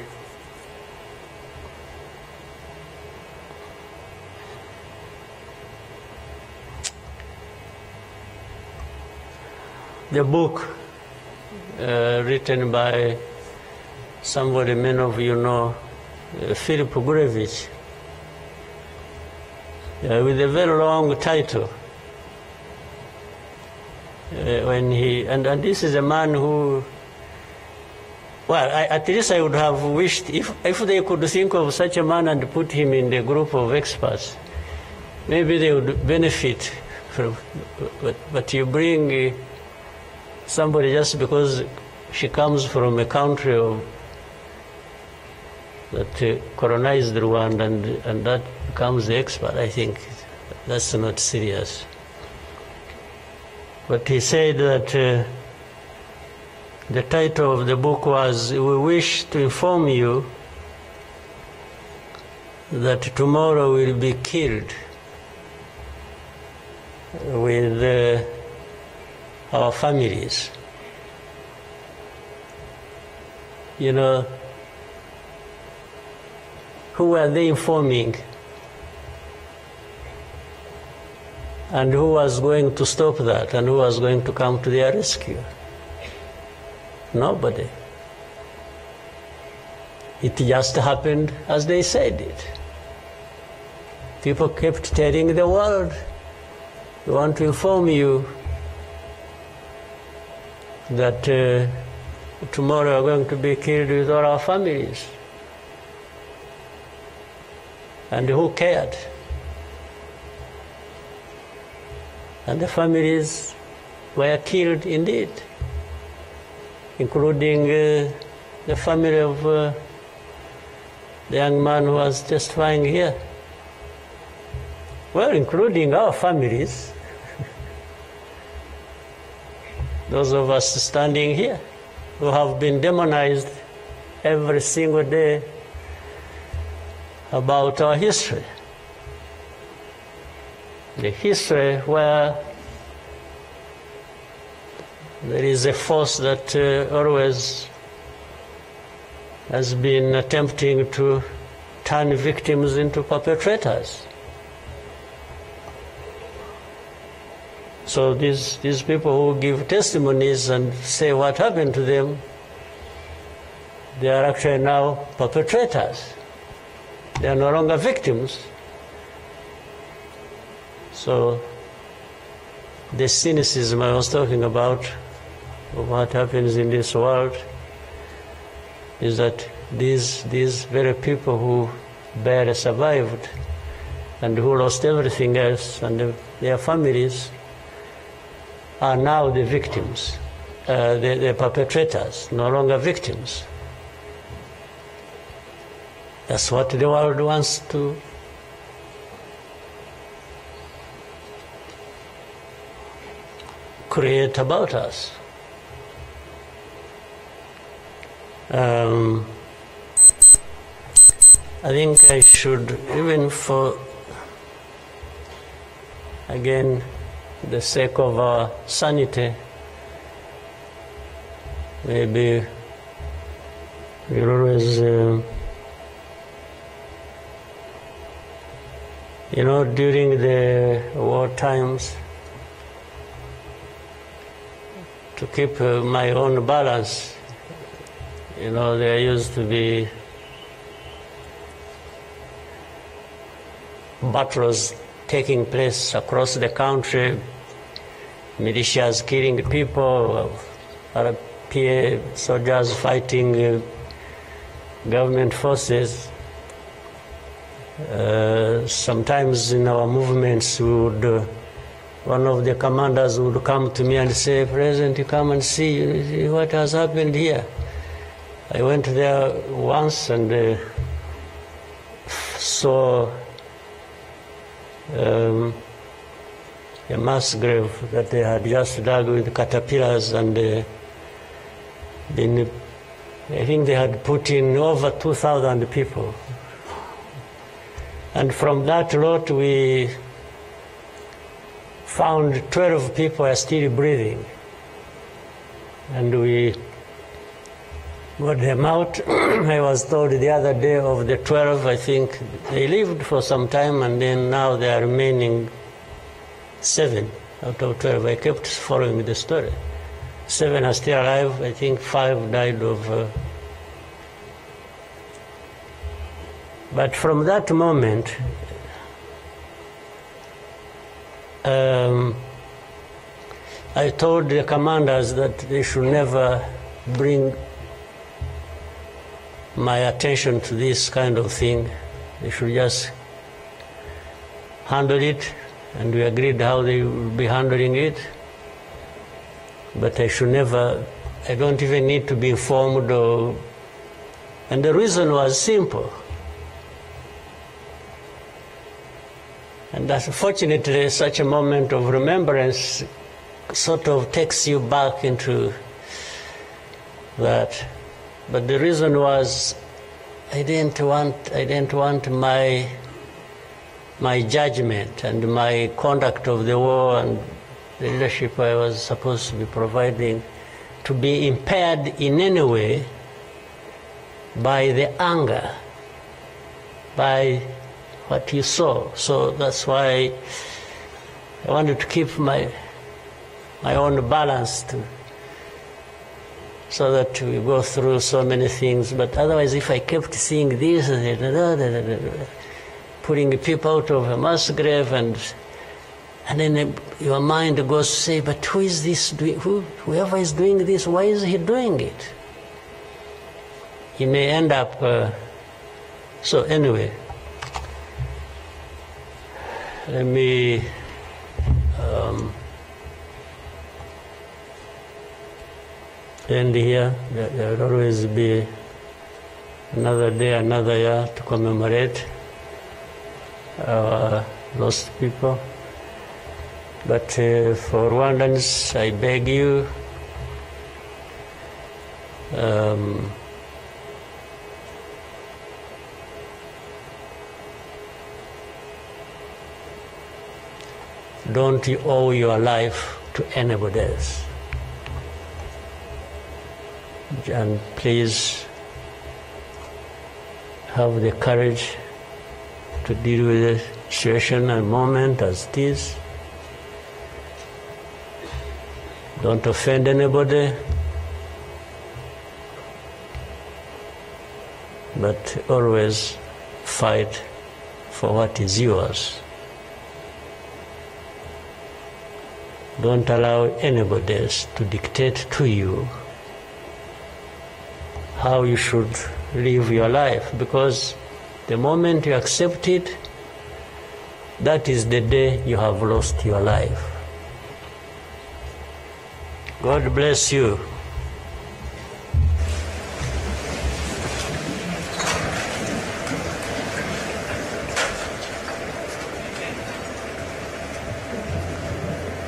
book written by somebody many of you know, Philip Gurevich, with a very long title. And this is a man who, well, at least I would have wished if they could think of such a man and put him in the group of experts, maybe they would benefit from. But you bring somebody just because she comes from a country that colonized Rwanda and that becomes the expert. I think that's not serious. But he said that the title of the book was, "We wish to inform you that tomorrow will be killed with our families." You know, who were they informing? And who was going to stop that? And who was going to come to their rescue? Nobody. It just happened as they said it. People kept telling the world, "We want to inform you that tomorrow we're going to be killed with all our families." And who cared? And the families were killed indeed, including the family of the young man who was testifying here. Well, including our families, those of us standing here who have been demonized every single day about our history. The history where there is a force that always has been attempting to turn victims into perpetrators. So these people who give testimonies and say what happened to them, they are actually now perpetrators. They are no longer victims. So the cynicism I was talking about of what happens in this world is that these very people who barely survived and who lost everything else and their families are now the victims, the perpetrators, no longer victims. That's what the world wants to create about us. I think I should, even for, again, the sake of our sanity, maybe we'll always, you know, during the war times, to keep my own balance, you know, there used to be battles taking place across the country, militias killing people, RPA soldiers fighting government forces. Sometimes in our movements we would one of the commanders would come to me and say, President, you come and see what has happened here. I went there once and saw a mass grave that they had just dug with caterpillars, and I think they had put in over 2,000 people. And from that lot, we found 12 people are still breathing. And we got them out. I was told the other day of the 12, I think they lived for some time, and then now they are remaining 7 out of 12. I kept following the story. 7 are still alive. I think 5 died of... But from that moment, I told the commanders that they should never bring my attention to this kind of thing. They should just handle it, and we agreed how they would be handling it. But I should never, I don't even need to be informed or, and the reason was simple. And unfortunately, such a moment of remembrance sort of takes you back into that. But the reason was I didn't want my judgment and my conduct of the war and the leadership I was supposed to be providing to be impaired in any way by the anger, by what you saw. So that's why I wanted to keep my own balance so that we go through so many things. But otherwise, if I kept seeing this, putting people out of a mass grave, and then your mind goes to say, but who is this doing? Whoever is doing this, why is he doing it? He may end up. So anyway, let me. End here. There will always be another day, another year to commemorate our lost people. But for Rwandans, I beg you, don't you owe your life to anybody else. And please have the courage to deal with the situation and moment as it is. Don't offend anybody, but always fight for what is yours. Don't allow anybody else to dictate to you how you should live your life, because the moment you accept it, that is the day you have lost your life. God bless you.